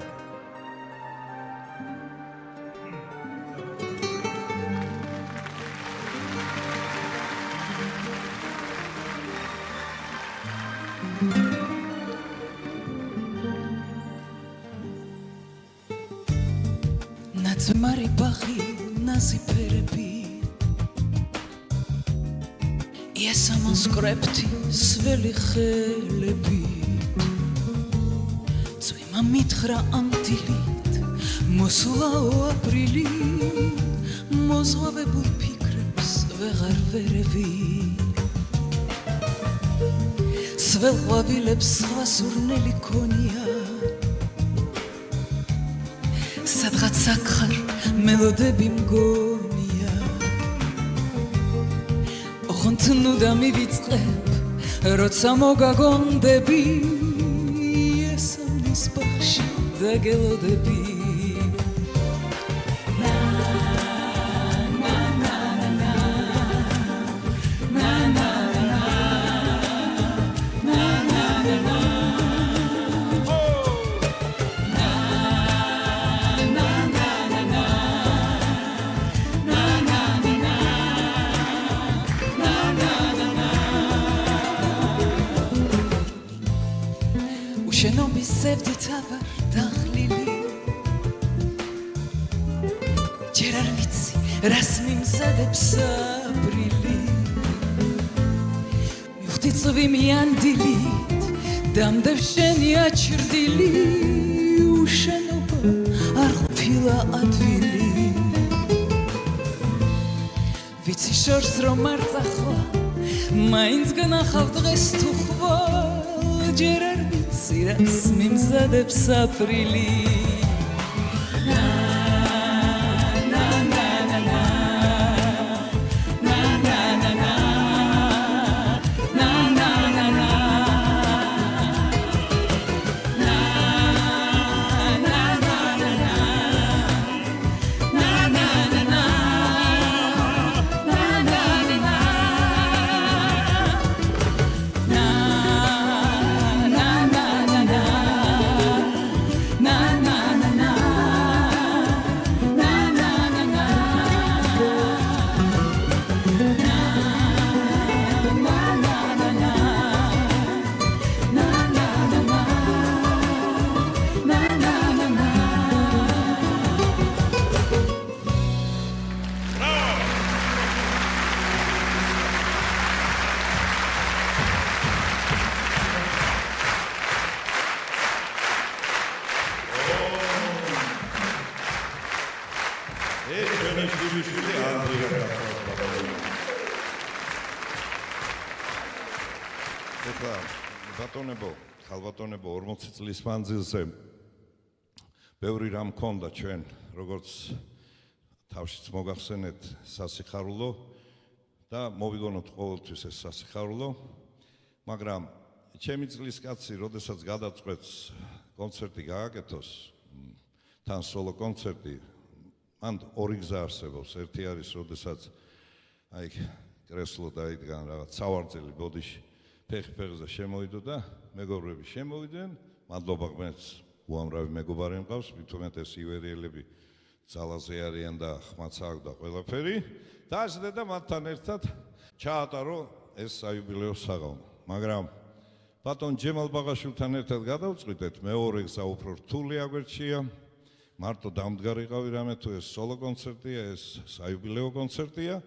ნაცმარი ბაღი ნაზიფერები იესამონსკრეფტი სველი ხელები წვიმა მითხრა ამ დილით მოსვლაო აპრილი მოზღვავებულ ფიქრებს ვეღარ ვერევი სվել ყვავილებს სხვა სურნელი ქონია სადღაც აქარ მელოდები მგონია ოღონდ ნუ დამივიწყებ როცა მოგაგონდები ესამნის ბაღში დაგელოდები შენობის ზევდით აბარ დაღლილი ჯერ არ ვიცი რას მიმზადებს აპრილი მივხვდი წვიმიან დილით დამდევ შენი აჩრდილი უშენობა არ ყოფილა ადვილი ვიცი შორს რომ არ წახვა მაინც გნახავ დღეს თუ ხვალ ჯერ არ ვიცი რას მიმზადებს აპრილი ხალბატონებო 40 წლის მანძილზე ბევრი რამ მქონდა ჩვენ როგორც თავშიც მოგახსენეთ სასიხარულო და მოვიგონოთ ყოველთვის ეს სასიხარულო მაგრამ ჩემი წლის კაცი როდესაც გადაწყვეტს კონცერტი გააკეთოს თან სოლო კონცერტი მან ორი გზა არსებობს ერთი არის როდესაც აი კრესლო დაიდგან რაღაც სავარძელი ბოდიში ფეხზე შემოვიდო და მეგობრები შემოვიდნენ მადლობა ღმერთს უამრავი მეგობარი მყავს მithumet ეს ივერიელები ძალაზე არიან და ხმაც აქვს და ყველაფერი დაждდა და მათთან ერთად ჩაატარო ეს საიუბილეო საღამო მაგრამ ბატონ ჯემალ ბაღაშვილთან ერთად გადავწყვიტეთ მეორე გზა უფრო რთული აგვერჩია მარტო დამდგარიყავი რამე თუ ეს სოლო კონცერტია ეს საიუბილეო კონცერტია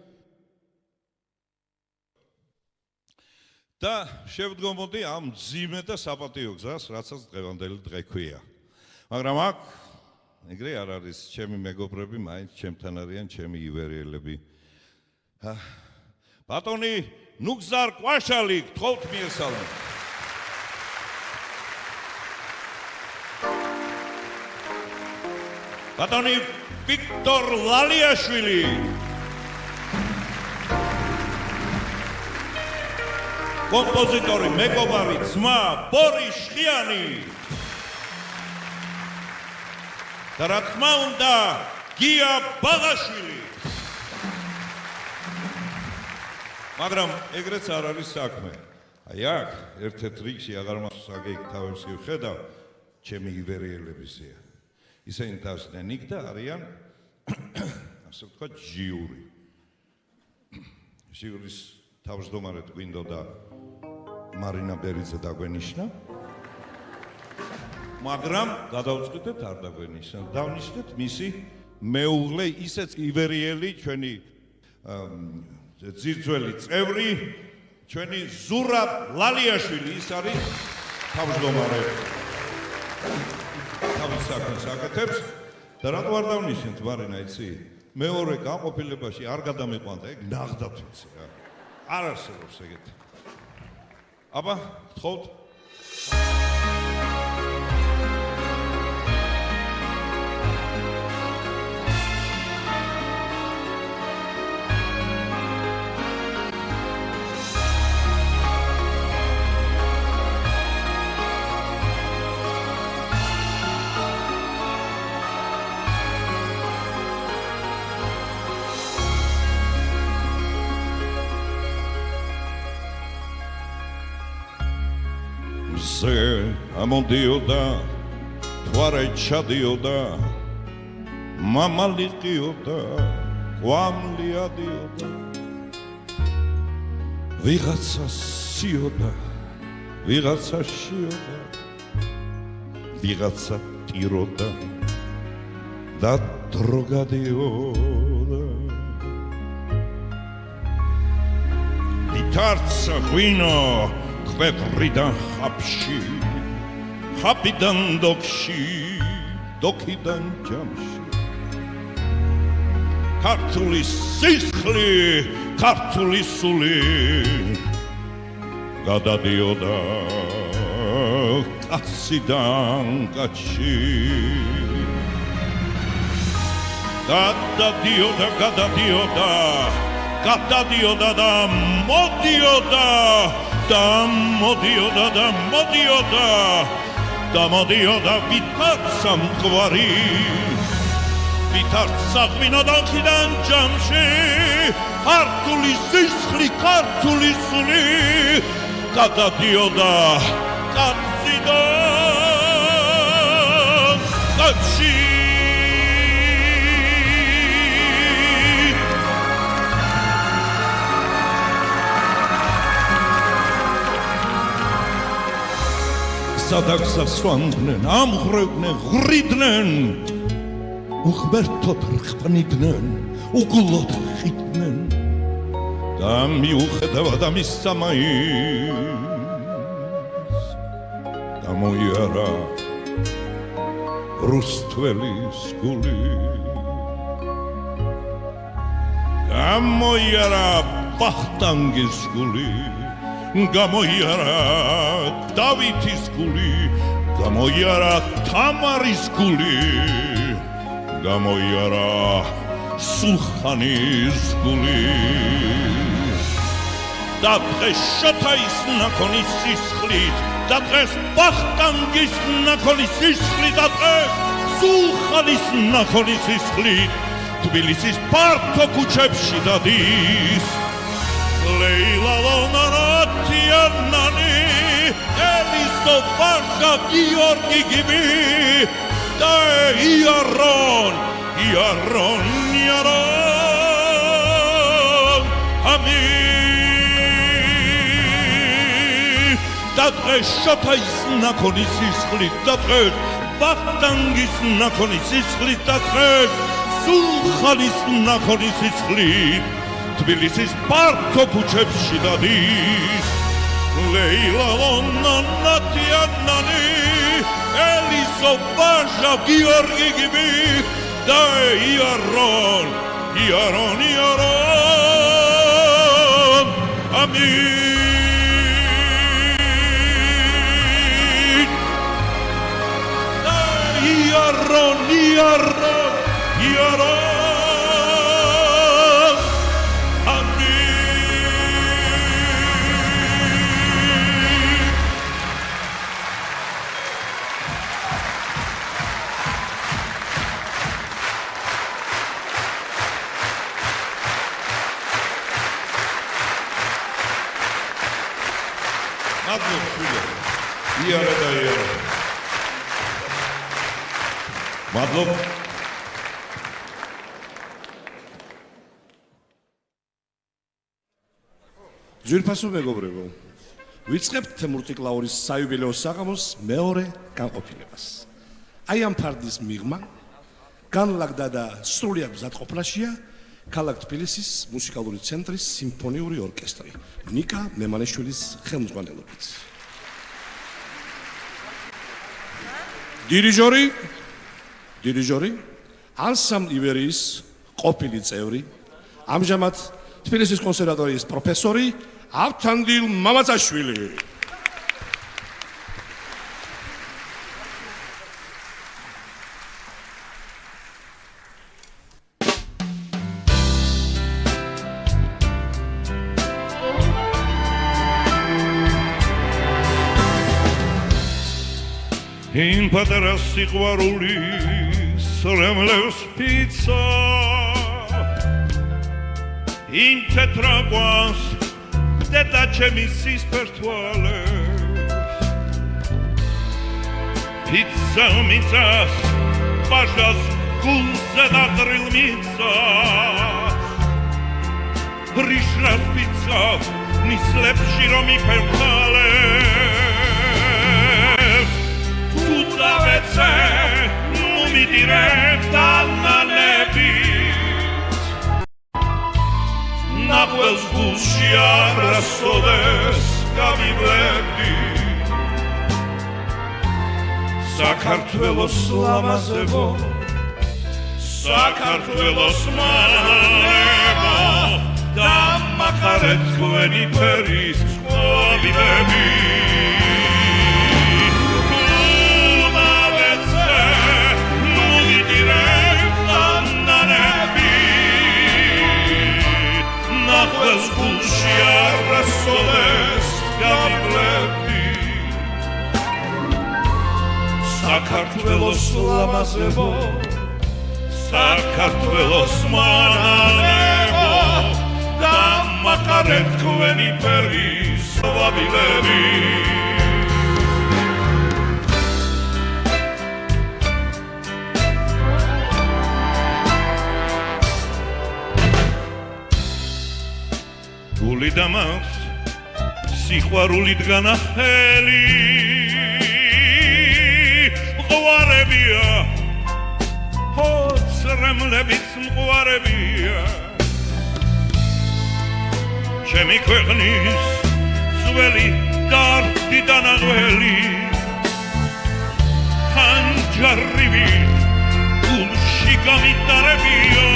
და შევდგომოდი ამ ძიმე და საპატიო გზას, რაცაც დღევანდელი დღე ქვია. მაგრამ აქ ეგრე არ არის ჩემი მეგობრები, მაინც ჩემთან არიან ჩემი ივერიელები. ბატონი ნუგზარ კვაშალი, გთხოვთ მიესალმეთ. ბატონი ვიქტორ ვალიაშვილი კომპოზიტორი მეგობარი ძმა ბორის შხიანი და რა თქმა უნდა გია ბაღაშვილი მაგრამ ეგრეც არ არის საქმე აი აქ ერთ-ერთ რიგში აღარ მასაგეიქ თავებს ვხედავ ჩემი ივერიელებისია ისინი დასდნენ იქ და არიან ასე ვთქვათ ჟიურის თავმჯდომარედ გვინდოდა მარინა ბერიძე დაგვენიშნა მაგრამ გადავწყვიტეთ არ დაგვენიშნა დავნიშნეთ მისი მეუღლე ისეც ივერიელი ჩვენი ძირძველი წევრი ჩვენი ზურაბ ლალიაშვილი ის არის თავმჯდომარე თავის საქმეს აკეთებს და რატო არ დავნიშნეთ მარინა იცი მეორე განყოფილებაში არ გადამიყვანდა ეგ ნახდათ ვიცი რა არ არსებობს ეგეთი აბა გთხოვთ ამოდიოდა თვარე ჩადიოდა მამალი ყიოდა ყვამლი ადიოდა ვიღაცა სიოდა ვიღაცა შიოდა ვიღაცა ტიროდა და დრო გადიოდა ითარცა ღვინო ხვეფრიდან ხაფში ხაფიდან დოქში დოქიდან ჯამში ქართული სისხლი ქართული სული გადადიოდა კაციდან კაცში გადადიოდა და მოდიოდა ვითარც სამყარი ვითარც საღვინოდან ხიდან ჯამში ქართული სისხლი ქართული სული გადადიოდა კაციდან კაცში სადაგსა სვამდნენ, ამღვრევდნენ, ღრიდნენ, უღმერთოდ რხპნიდნენ, უგლოდ ხიდნენ და მიუხედავად ამის სამაის გამოიარა რუსთველის გული გამოიარა ვახტანგის გული გამოიარა დავითის გული გამოიარა თამარის გული გამოიარა სულხანის გული და დღეს შოთაის ნაქონის სისხლით და დღეს ვახტანგის ნაქონის სისხლით და დღეს სულხანის ნაქონის სისხლით თბილისის ფართო ქუჩებში დადის ლეილა ლონარათიანანი ელისო ვაჟა გიორგი გიბი და იარონ ამი და დღეს შოთაის ნაქონის სისხლით და დღეს ვახტანგის ნაქონის სისხლით და დღეს სულხანის ნაქონის სისხლით თბილისის ფართო ქუჩებში დადის ლეილა ლონარათიანანი ელისო ვაჟა გიორგი გიბი და იარონ ამი და იარონ მადლობ ძვირფასო მეგობრებო ვიწყებთ თემურტიკლაურის საიუბილეო საღამოს მეორე განყოფილებას აი ამ ფარდის მიღმა განლაგდა და სრულიად მზადყოფნაშია ქალაქ თბილისის მუსიკალური ცენტრის სიმფონიური ორკესტრი ნიკა მემანიშვილის ხელმძღვანელობით დირიჟორი ანსამბლ ივერიის ყოფილი წევრი ამჟამად თბილისის კონსერვატორიის პროფესორი ავთანდილ მამაცაშვილი იმ პატარა სიყვარულის რემლევს ფიცა იმ თეთრაგვანს დედა ჩემი სისფერთვალებს ფიცა მიწას პაშას გულზე დაღრილ მიწას რიშრას ფიცა ნისლებში რომ იფერხალებს Tutavece, nu mi diretta nanebit Nahvels gusci abrasodes gaviblebi Sakartvelos lamazevo Sakartvelos manevo დამახარეთ თქვენი ფერის ყვავილები ნახველს გულში არასოდეს გამივლები საქართველოს ლამაზებო საქართველოს მანანებო დამახარეთ თქვენი ფერის ყვავილები გული დამავს სიყვარულით განახელი მყوارებია ოცრემლებიც მყوارებია ჩემი ქვეყნის ძველი დარდი დანაღველი ხანჯარივი გულში გამიტარებია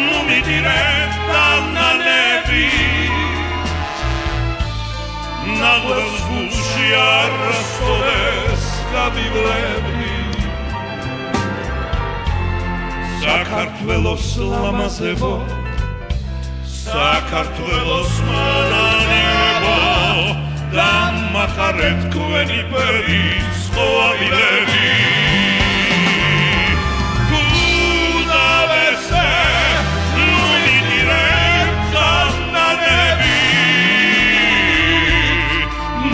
nu mi diretta nanevi nagos gusci arrasodes gavilevi საქართველოს ლამაზებო საქართველოს მანანებო დამახარეთ თქვენი ფერის ყვავილები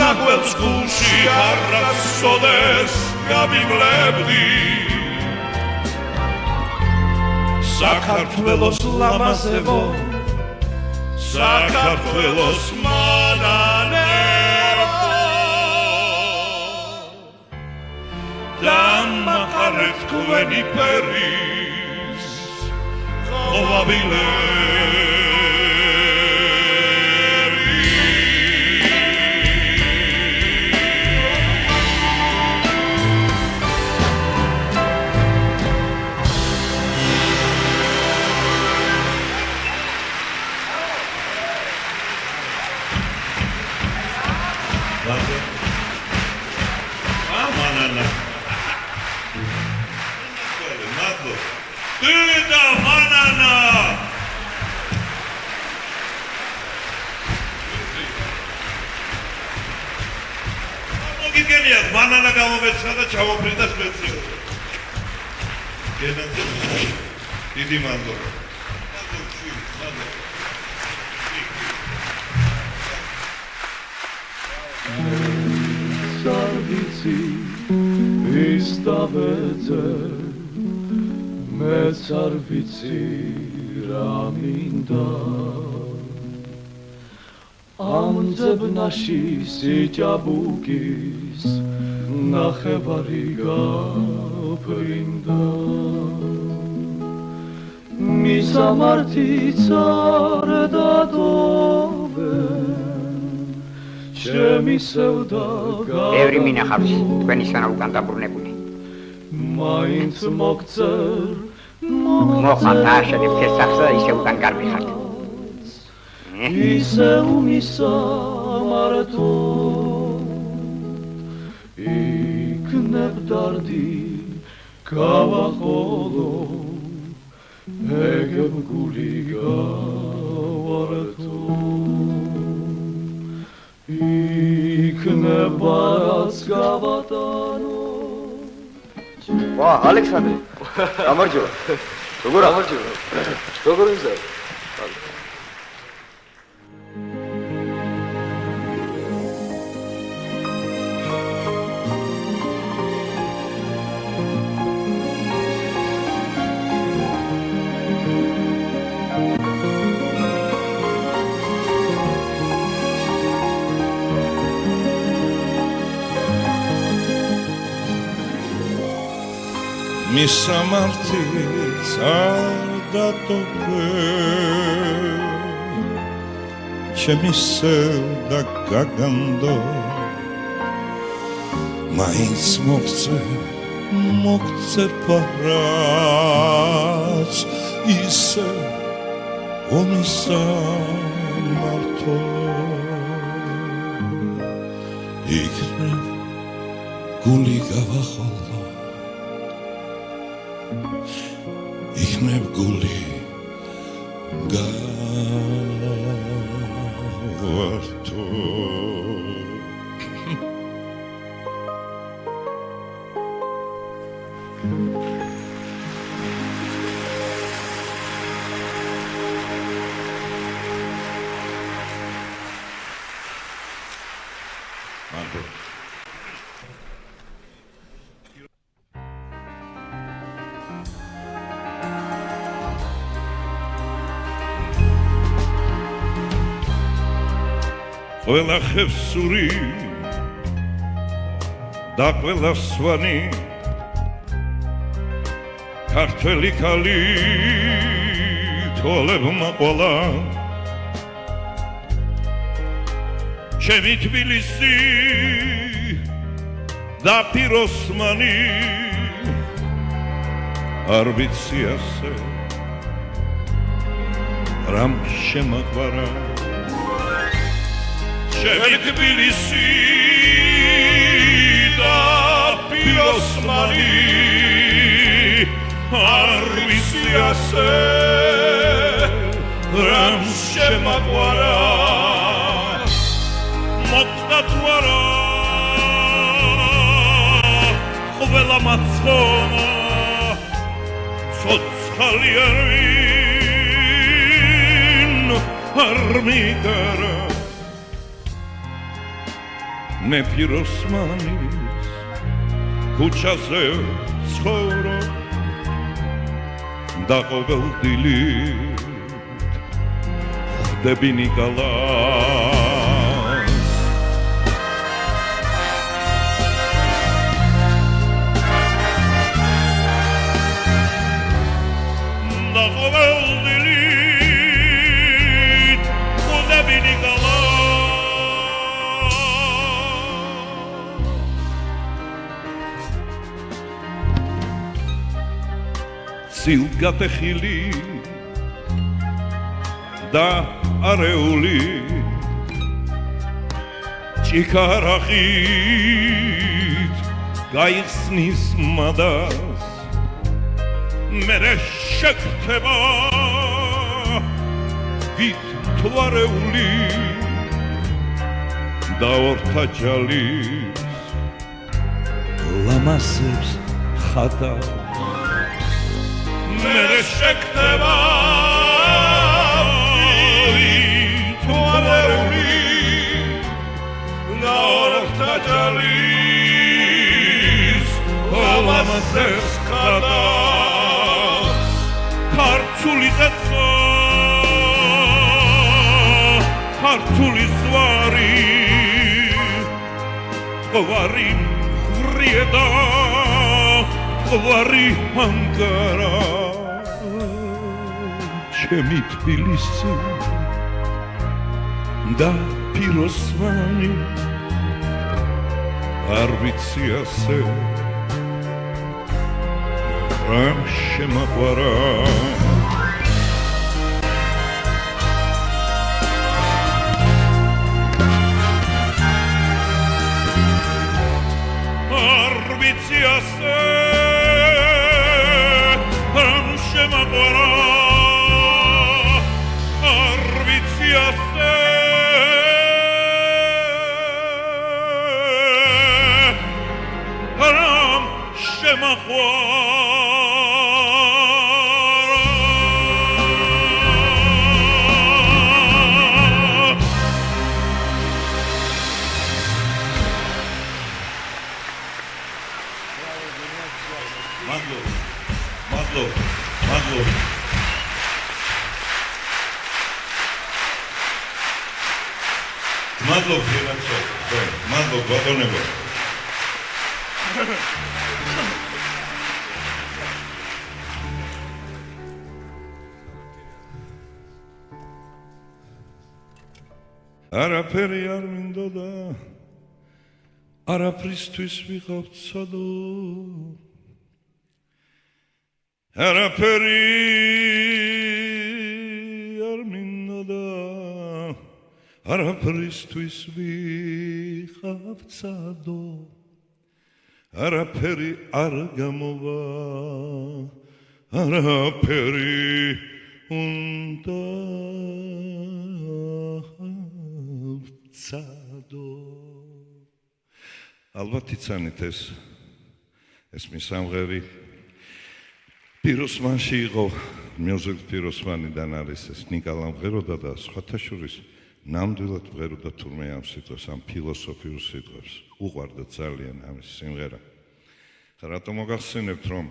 ნახველს გულში არასოდეს გამივლები საქართველოს ლამაზებო საქართველოს მანანებო დამახარეთ თქვენი ფერის ყვავილები Manana. Tüda manana. მოგიგენიათ მანანა გამომეცხრა და ჩამოფრინდა სპეციალურად. გენაცი. დიდი მადლობა. Sarvici istavete me sarvici raminda amdzebnashi sitabukis nachevari gaprinda misamarti tsardadove ბევრი მინახავს თქვენისგან უკან დაბრუნებული. მაინც მოგწერ მოხარ დააშენებ შესახს და ისე უკან გარბიხართ. ისე უმისამართო იქნებ დარდი გავახოლო ეგებ გული გავართო იქნებაც გავატანო ვა ალექსანდრე გამარჯობა როგორ გამარჯობა როგორ ისე მისამართიც არ დატოვე ჩემი სევდა გაგანდო მაინც მოგწე მოგწერ ფარած ისე ომისამართო იქნებ გული გავახოლო იქნებ გული გავართო ყველა ხევსური და ყველა სვანი ქართველი ქალი თოლებმა ყოლა ჩემი თბილისი და პიროსმანი არ ვიცი ასე რამ შემაყვარა ჩემი თბილისი და პიროსმანი არ ვიცი ასე რამ შემაყვარა მოკვდა თუ არა ყველა მაცხოვა ცოცხალი არ ვინ არ მიგარა მე პიროსმანის ქუჩაზე ცხოვრობ და ყოველდილით ხვდები ნიკოლას და ყოველდილით ხვდები ნიკოლას სილგატეხილი და არეული ჭიქარახით გაიხსნის მადას მერე შეგხდება გითვარეული და ორთაჯალის ლამაზებს ხატავს მერე შეგხდება გითვარეული და ორთაჯალის ლამაზებს ხატავს ქართული ზეცო ქართული ზვარი ღვარი ხრიედა ღვარი ანგარა ჩემი თბილისი და პიროსმანი არ ვიცი ასე რამ შემაყვარა არ ვიცი ასე რამ შემაყვარა არ ვიცი ასე რამ შემაყვარა მადლობ მადლობ გენაცო მადლობ ბატონებო არაფერი არ მინდოდა არაფრისთვის ვიყავ ცოდო არაფერი არ მინდა და არაფრისთვის ვიყავ ცადო არაფერი არ გამოვა არაფერი უნდა ცადო ალბათ იცანით ეს მისამღერი პიროსმანში იყო მიუზიკ პიროსმანიდან არის ეს ნიკალა მღეროდა და სხვათა შორის ნამდვილად მღეროდა თურმე ამ სიტყვას ამ ფილოსოფიურ სიტყვებს უყვარდა ძალიან ამის სიმღერა რატომ მოგახსენებთ რომ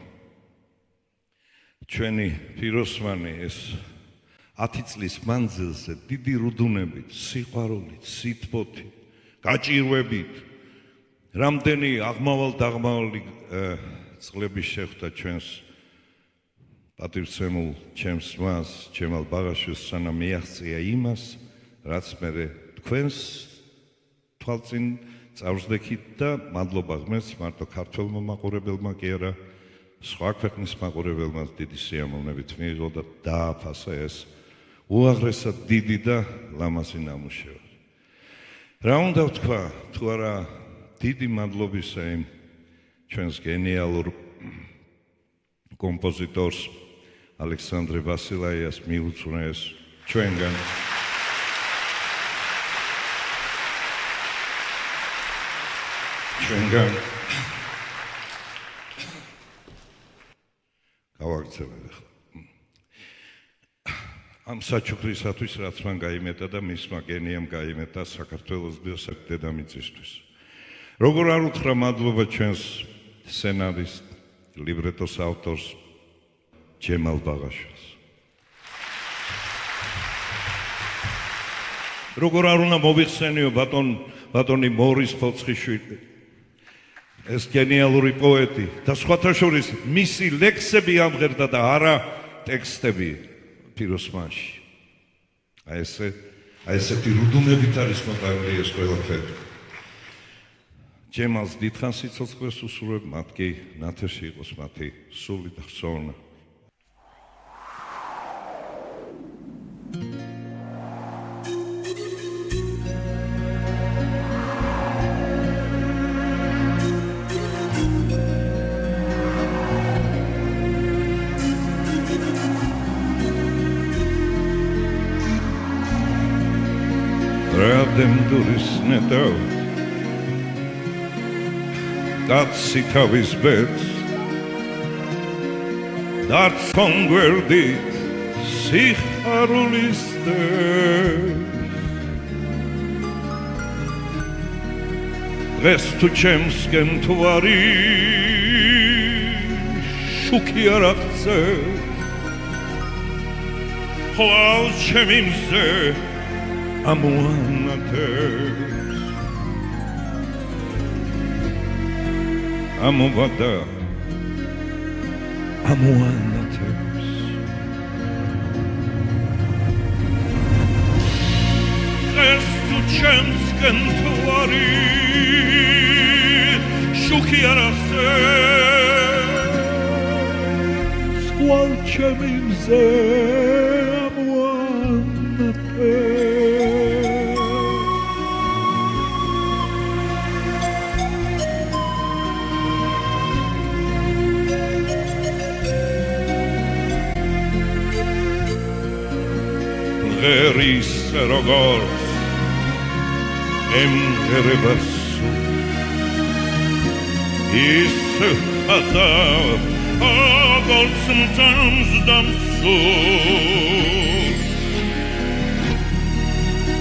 ჩვენი პიროსმანი ეს 10 წლის მანძილზე დიდი რუდუნებით სიყვარულით სითბოთი გაჭირვებით რამდენი აღმავალ-დაღმავალი წლების შეხვდა ჩვენს პატივცემულ ჩემს მას ჩემალ ბაღაშვილს სანამ მიაღწია იმას რაც მე თქვენს თვალწინ წავსდექით და მადლობა ღმერთს მარტო ქართველმა მაყურებელმა კი არა სხვა ქვეყნის მაყურებელმა დიდი სიამოვნებით მიიღო და დააფასა ეს უაღრესად დიდი და ლამაზი ნამუშევარი. რა უნდა ვთქვა თუ არა დიდი მადლობისა იმ ჩვენს გენიალურ კომპოზიტორს ალექსანდრე ვასილაიას მიუძღვნა ეს ჩვენგან გავაგრძელებ ახლა ამ საჩუქრისათვის რაც მან გაიმეტა და მისმა გენიამ გაიმეტა საქართველოს დედამიწისთვის როგორ არ უთხრა მადლობა ჩვენს სცენარისტ ლიბრეტოს ავტორს ჯემალ ბაღაშვილს როგორ არ უნდა მოვიხსენიო ბატონი მორის ფოცხიშვილი ეს გენიალური პოეტი და სხვათა შორის მისი ლექსები ამღერდა და არა ტექსტები პიროსმანში აი ესეთი რუდუნებით არის მოყავილი ეს ყველაფერი ჯემალს დიდხანს სიცოცხლეს უსურვებ მათ კი ნათერში იყოს მათი სული და ხსოვნა Rademduris netau Datsi tavis bets Datson guerdit Sikharuliste Restu chemsken tuvari Shuki arakse Klaus chemimse Amuanates Amuvada Amuanates Restu chemsken tuvari Shukiarase Squalchemimze Geris rogors emgerebas is hata agol sometimes damsu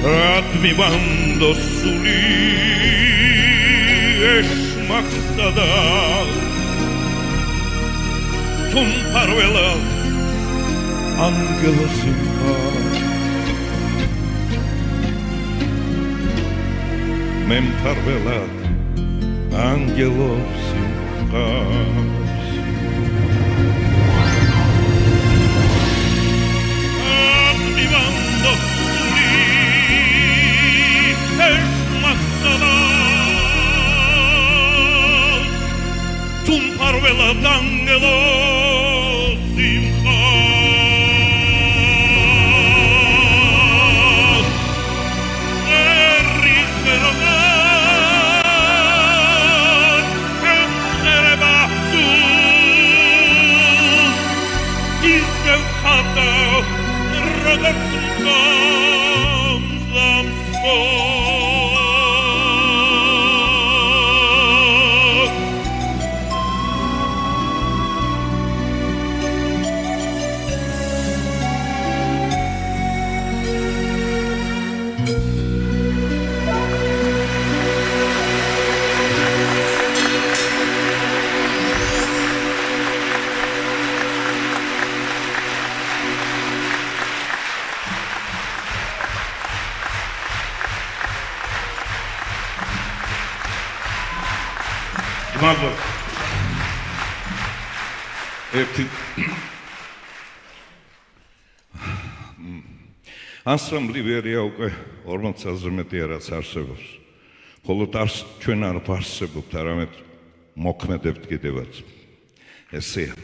rat mi bando suli es maxada tum parvela angelos in Mem parvelat angelos in paz Admivando suli es masada Tum parvelat angelos მადლობა. ერთი ანსამბლი ვერია უკვე 40 წელზე მეტი რაც არსებობს. მხოლოდ ჩვენ არ ვარსებობთ, არამედ მოქმედებთ კიდევაც. ესეა.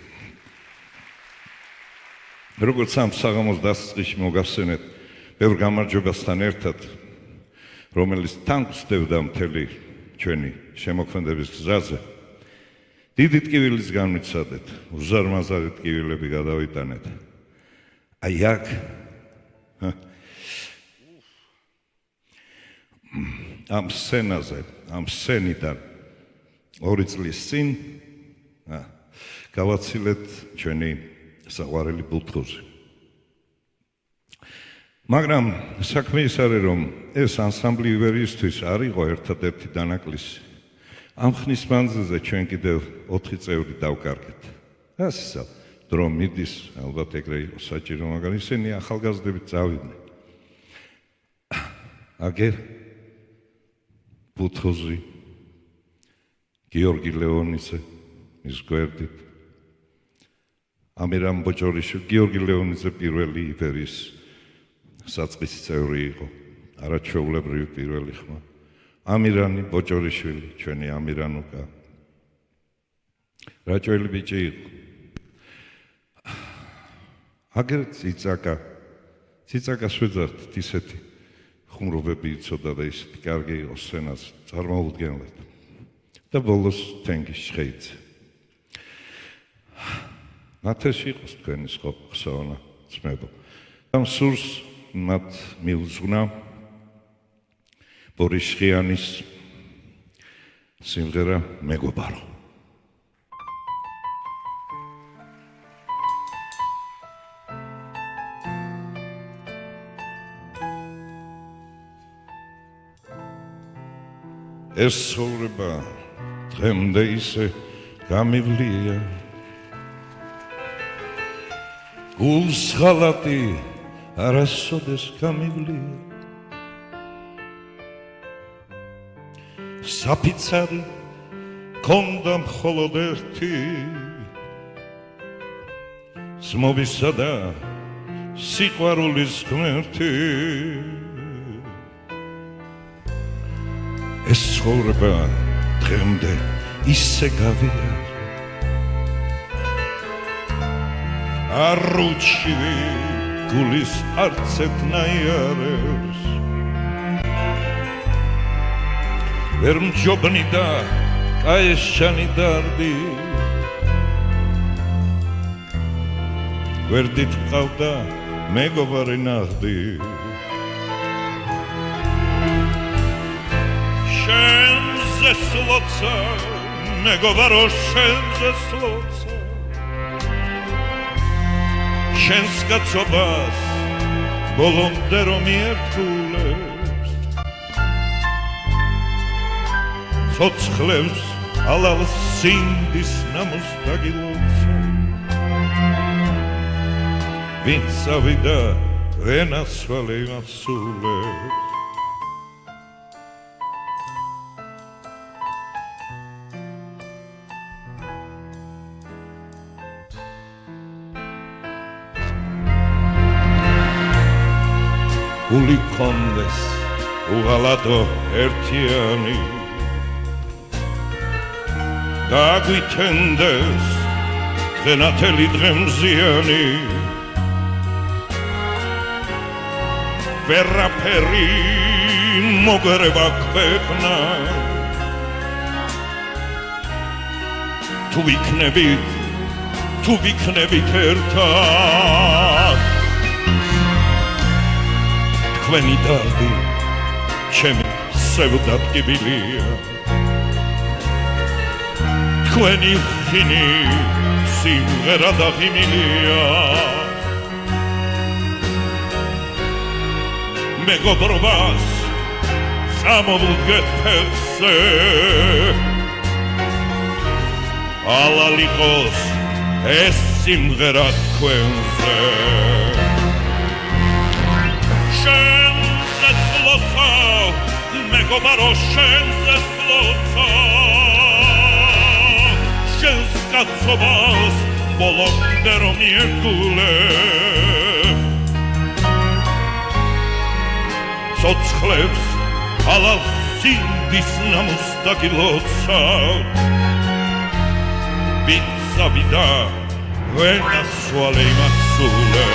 როგორც ამ საღამოს დასაწყისში მოგახსენეთ, ბევრ გამარჯვებასთან ერთად, რომელიც თან გვსდებდა მთელი ჩვენი შემოქმედების გზაზე, დიდი ტკივილის განვიცადეთ, უზარმაზარი ტკივილები გადავიტანეთ. აი აქ ამ სცენაზე, ამ სცენიდან 2 წლის წინ გავაცილეთ ჩვენი საყვარელი ბუთქოზი. მაგრამ საქმე ის არის, რომ ეს ანსამბლი ივერიისთვის არ იყო ერთადერთი დანაკლისი. ამ ხნის მანძილზე ჩვენ კიდევ 4 წევრი დავკარგეთ. ასე დრო მიდის, ალბათ ეგრე იყო საჭირო, მაგრამ ისინი ახალგაზრდები წავიდნენ. აგერ ბუთქოზი, გიორგი ლეონიძე, მის გვერდით, ამირან ბოჭორიშვილი, გიორგი ლეონიძე პირველი ივერიის საწყისი წევრი იყო, არაჩვეულებრივი პირველი ხმა. ამირანი ბოჭორიშვილი, ჩვენი ამირანუკა. რაჭველი ბიჭი იყო. აგერ ციცაკას ვეძახთ, ისეთი ხუმრობები იცოდა და ისეთი კარგი იყო სცენას წარმოუდგენლად. და ბოლოს თენგის შეიძე. ნათეში იყოს თქვენი ხსოვნა, ძმებო. ამ სურს მათ მიუძღვნა ბორის შხიანის სიმღერა მეგობარო. ეს ცხოვრება დღემდე ისე გამივლია, გულს ხალატი არასოდეს გამივლია, საფიცარი ქონდა მხოლოდ ერთი, ძმობისა და სიყვარულის ღმერთი. ეს ცხოვრება დღემდე ისე გავიარა, არ უჩივი გულის არცეთნაირს, ვერ მჯობნი და კაეშჩანი დარდი, გვერდით ყავდა მეგობარი ნახდი. შენზე სლოცა, მეგობარო შენზე სლოცა, შენს კაცობას ბოლომდე რომ მიერთგულებს, ცოცხლებს ალალ სინდის ნამოს დაგილოცა, ვინც ავიდა ვენაცვალე იმაცულებს. გული კონდეს უღალატო ერთიანი, გაგვითენდეს დღენათელი დღემზიანი, ვერაფერი მოგერება ქვეყნა, თუ ვიქნებით ერთად, თქვენი დარდი ჩემი სევდადგიბილია თქვენი ხინი სიმღერა და ღიმილია მეგობრობას წამოვუდგეთ ფეხზე ალალიყოს ეს სიმღერა თქვენზე შენზე სლოცა მეგობარო შენზე სლოცა შენს კაცობას ბოლომდე რომ ირგულებ ცოცხლებს ალალ სინდის ნამუს დაგილოცა ვინცავიდა ვენაცვალე იმაცულე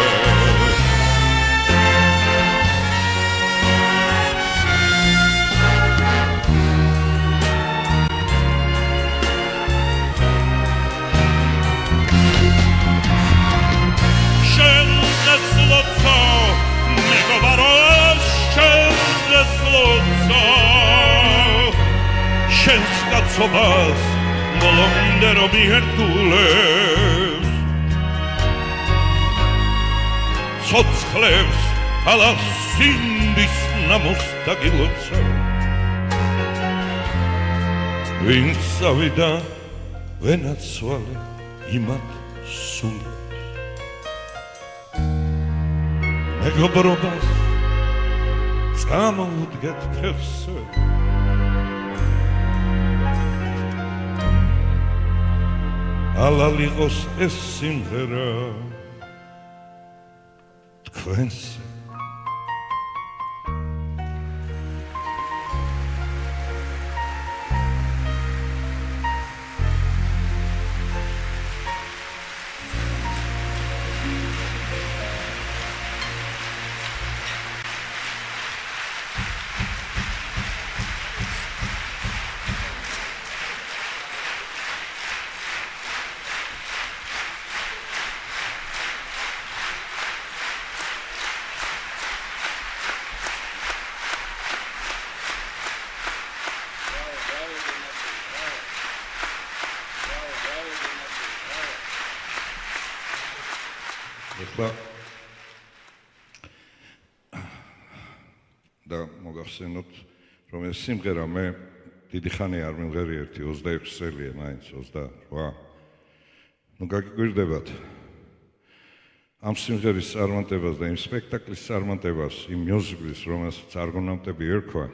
შენზე სლოცა მეგობარო შენზე სლოცა შენს კაცობას ბოლომდე რომ ირგულებს ცოცხლებს ალალ სინდის ნამუს დაგილოცა ვინცავიდა ვენაცვალე იმათ სულ მეგობრობას წამოვუდგეთ ფეხზე ალალიყოს ეს სიმღერა თქვენზე და მოგახსენოთ რომ ეს სიმღერა მე დიდი ხანი არ მიმღერი 26 წელია მაინც 28 ნუ გაგიგვირდებათ ამ სიმღერის წარმატებას და იმ სპექტაკლის წარმატებას იმ მიუზიკლის რომელსაც არგონავტები ერქვა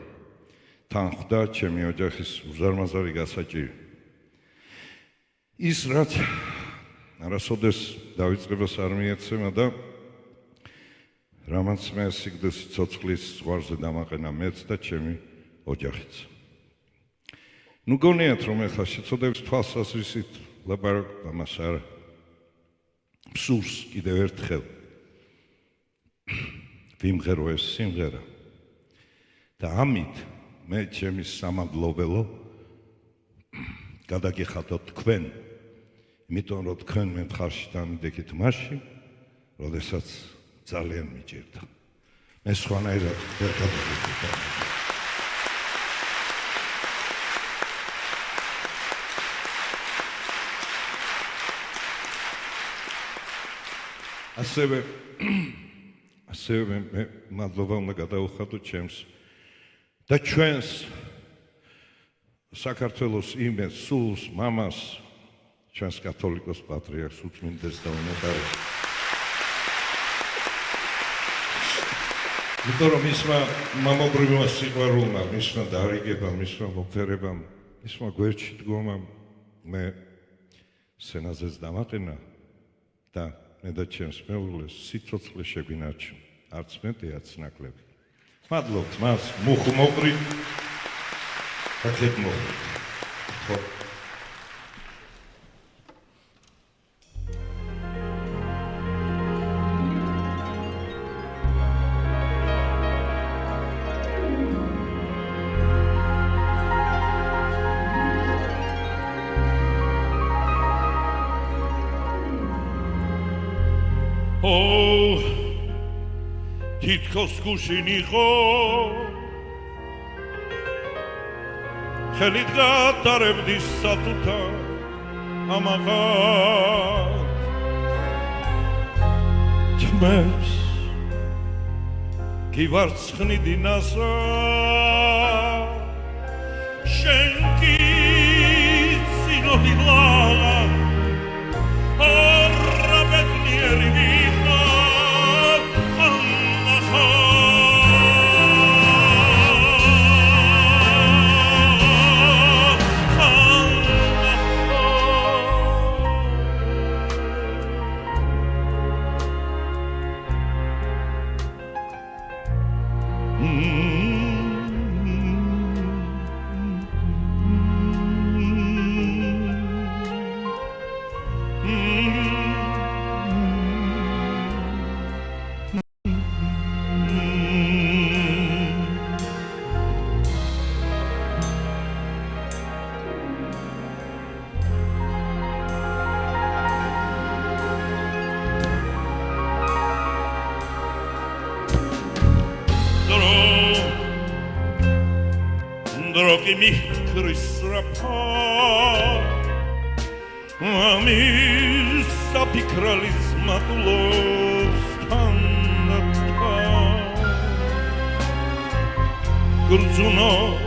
თან ხვდა ჩემი ოჯახის უზარმაზარი გასაჭირი ის რაც არასოდეს დავიწყებას არ მიეცემა და რამაც მე სიგდეს ცოცხლის ზღვარზე დამაყენა მეც და ჩემი ოჯახიც. ნუ გონიათ რომ ეხლა შეცოდებს თვალსაზრისით ლაპარაკობ ამას არა. ფსურს კიდევ ერთხელ ვიმღერო ეს სიმღერა და ამით მე ჩემი სამადლობელო გადაგიხადოთ თქვენ იმიტომ რომ თქვენ მე მხარში დამიდექით მასში როდესაც ძალიან მიჭირდა. მე სხვანაირად ვერ გადავიდე. ასევე მე მადლობა უნდა გადაუხადო ჩემს და ჩვენს საქართველოს იმედს, სულს, მამას, ჩვენს კათოლიკოს პატრიარქს უწმინდეს და უნეტარეს. იმიტომ რომ მისმა მამობრივმა სიყვარულმა, მისმა დარიგებამ, მისმა მოფერებამ, მისმა გვერდში დგომამ მე სცენაზეც დამაყენა და მე და ჩემს მეუღლეს სიცოცხლე შეგვინარჩუნა, არც მეტი, არც ნაკლები. მადლობთ მას, მუხმოყრით და ქეთმოყრით. თითქოს გუშინ იყო ხელით გატარებდი სათუთა ამაღად თმებს გივარცხნიდი ნასა შენ კი სინოდილა ორაბედნიერი ვიხარ Drogi mi krysrapa Ami sapikrali zmatulos tanata Grzuno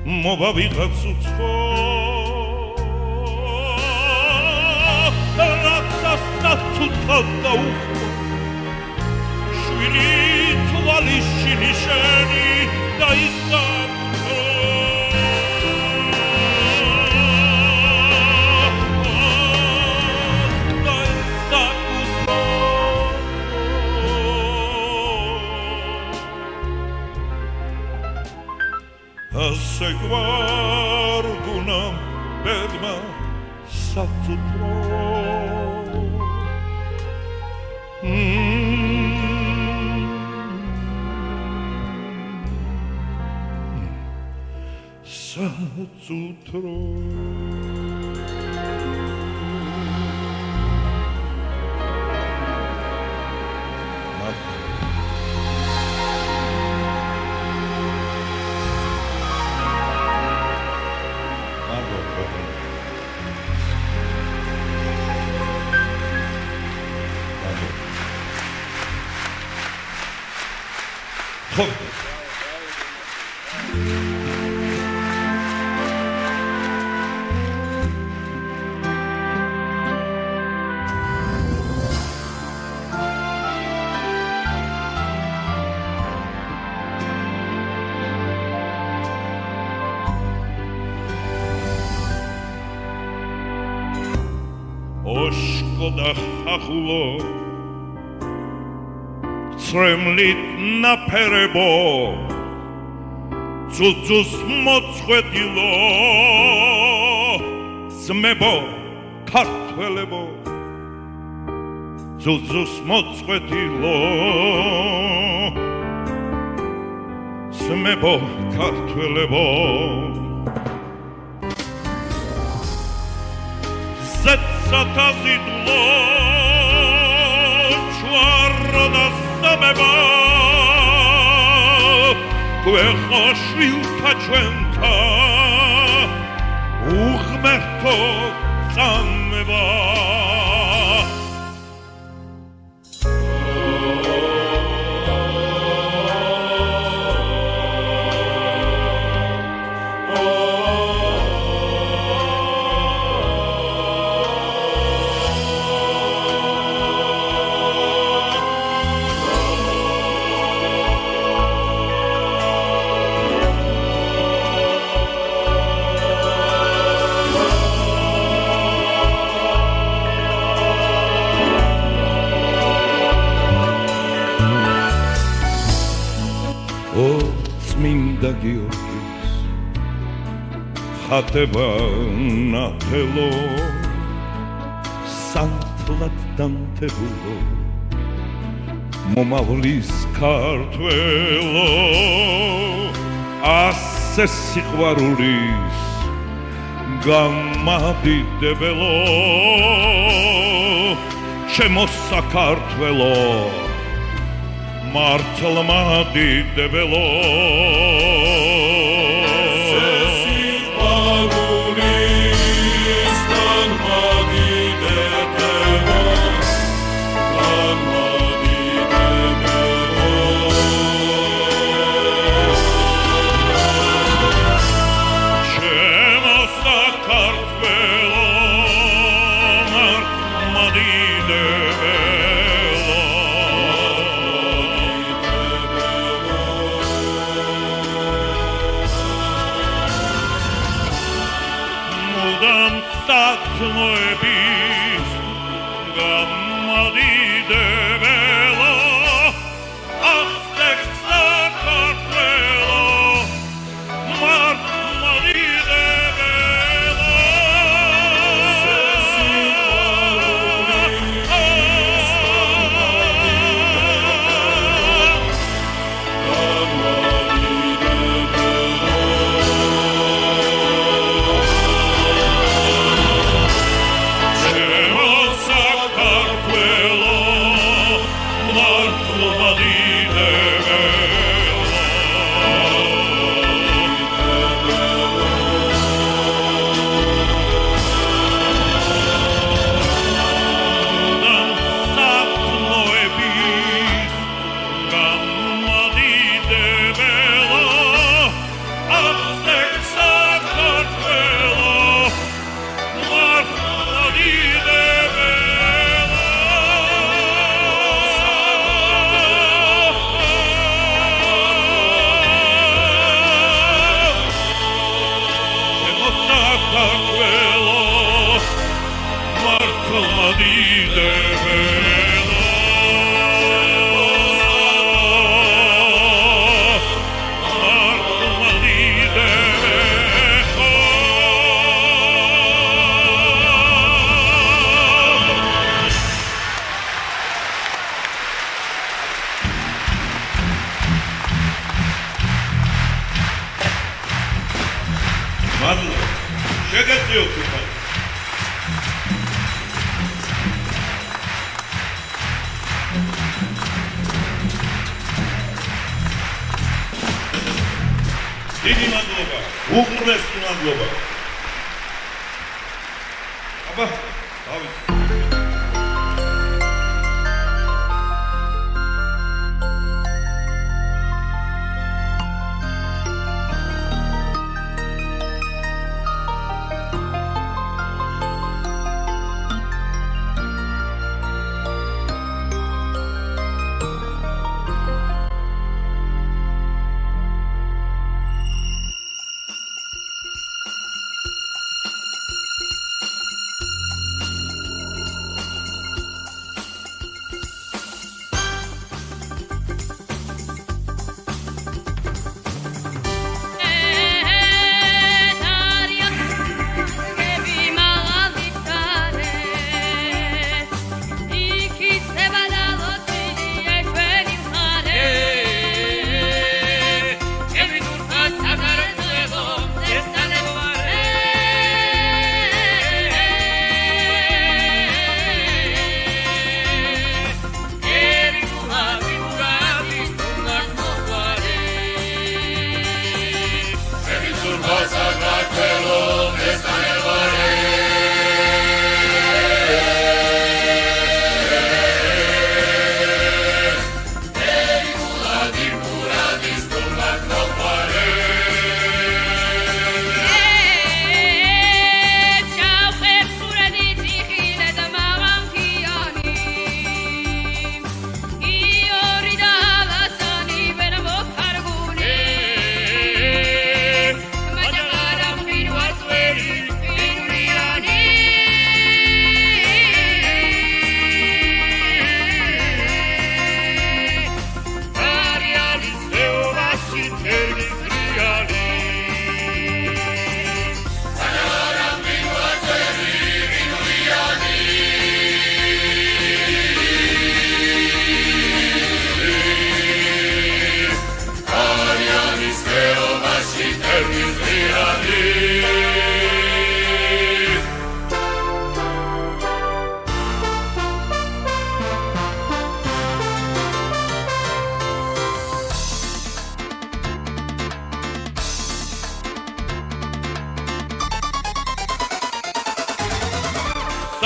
mobavi gatsuco Ratas natsuta daucho Shvili tvali shilisheni Da Ასე გვარგუნა ბედმა საწუთრო საწუთრო Oshkoda khakhulo Tremlit naperebo Tsutsus motskhvetilo Smebo kartvelebo Tsutsus motskhvetilo Smebo kartvelebo Satazidlo Chwarda sabeba Kvekhashvilta chventa Ughmerto zameva წმინდა გიორგის ხატება ნათელო სანთლად დამთებულო მომავლის ქართველო ასე სიყვარულის გამადიდებელო ჩემო საქართველო მართლმა დიდებელო Noebis gammadidevelo Achtek sakartvelo Marmadidevelo Დიდი მადლობა, უღრესი მადლობა. აბა, დავით.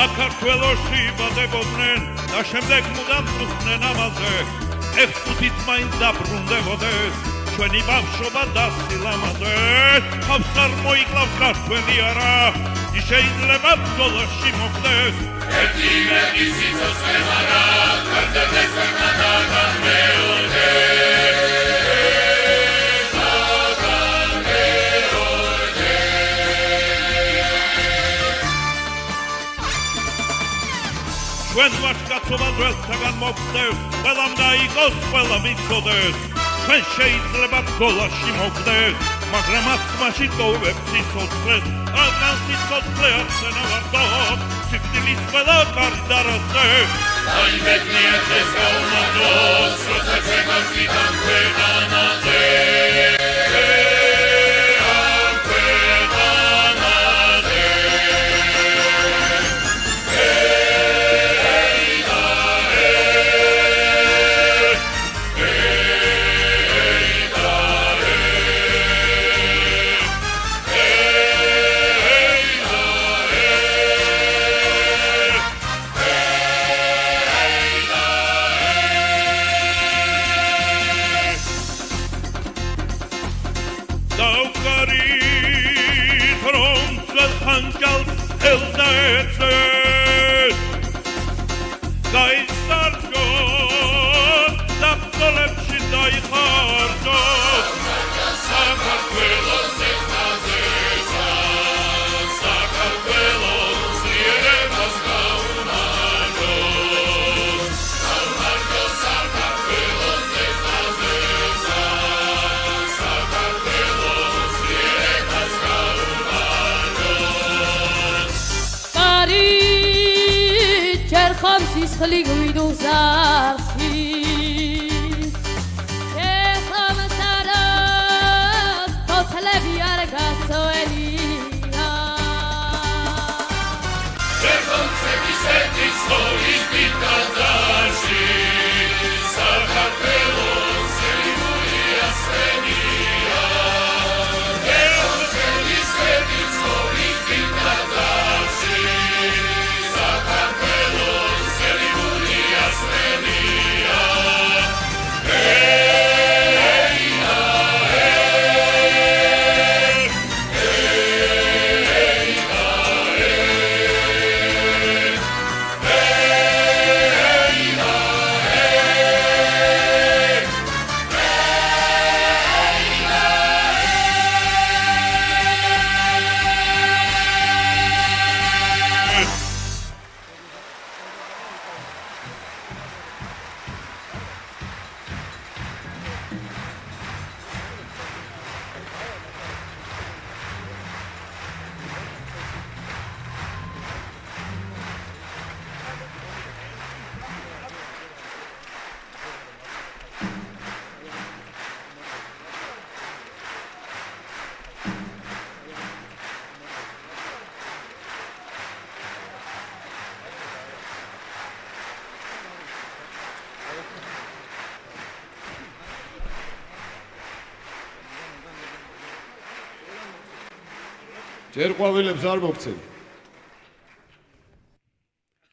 საქართველოში იბადებოდნენ და შემდეგ მუდამ წუხდნენ ამაზე ეხუთით მაინც დაბრუნდებოდეს ჩვენი ბავშვობა და სილამაზე თავს არ მოიკლავს ქართველი არა ის შეიძლება ბრძოლაში მოხდეს ერთი მეტი სიცოცხლე არა ქართველებს ქვეყანა მეორე ჩვენ ვაშკაცობა ძველთაგან მოხდეს, ყველამ გაიგოს, ყველამ იცოდეს. ჩვენ შეიძლება ბრძოლაში მოხდეს, მაგრამ აქ მაშინ ტოვებს სიცოცხლეს, რადგან სიცოცხლე არცენა ვარდოთ, სიკვდილის ყველა კარი დარასდეს. დაიბედნიათ ეს გაუმარჯოს, როცა ჩვენ გავხდით ქვეყანაზე. სისხლი გვიდოს არხის ეხამსარად თოთლები არ გასოელია ეხომცების ერთის ხოლის დიდაძარში საქართველოს ელიმურია სენია ეხომცების ერთის ხოლის დიდაძარში ჯერ ყვავილებს არ მოგცემ.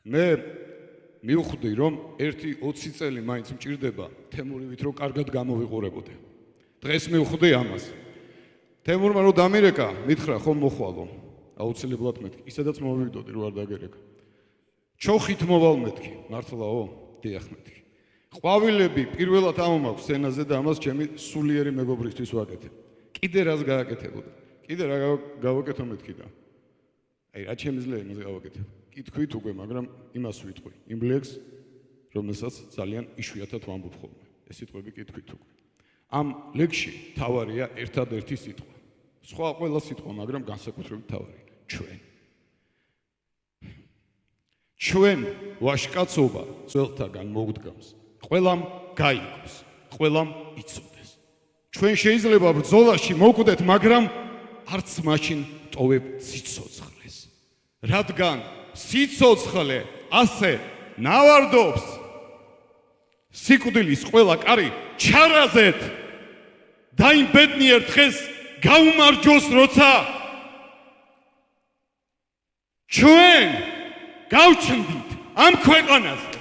მე მივხვდი რომ 1-20 წელი მაინც მჭირდება თემურივით რომ კარგად გამოვიყურებოდე. დღეს მივხვდი ამას. თემურმა რომ დამირეკა, მითხრა ხომ მოხვალო. აუცილებლად მეთქი. ისედაც მოვიდოდი რო არ დაგერეკა. ჩოხით მოვალ მეთქი. მართლაო? დიახ მეთქი. ყვავილები პირველად ამომაქვს სცენაზე და ამას ჩემი სულიერი მეგობრისთვის ვაკეთებ. კიდე რას გააკეთებოდა? კიდე რა გავაკეთო მეთქი და აი რა შემიძლია იმას გავაკეთებ. კითხვით უკვე, მაგრამ იმას ვიტყვი. იმ ლექს, რომელსაც ძალიან იშვიათად ვამბობ ხოლმე. ეს სიტყვები კითხვით უკვე. ამ ლექსში თავარია ერთადერთი სიტყვა. სხვა ყველა სიტყვა, მაგრამ განსაკუთრებით თავარი. ჩვენ. ჩვენ ვაშკაცობა ძველთაგან მოგდგამს. ყველამ გაიგოს, ყველამ იცოდეს. ჩვენ შეიძლება ბრძოლაში მოვკვდეთ, მაგრამ არც მაშინ ტოვებ სიცოცხლეს. რადგან სიცოცხლე ასე ნავარდობს, სიკვდილის ყველა კარი ჩარაზეთ და იმ ბედნიერ დღეს გაუმარჯოს, როცა ჩვენ გავჩნდით ამ ქვეყანაზე.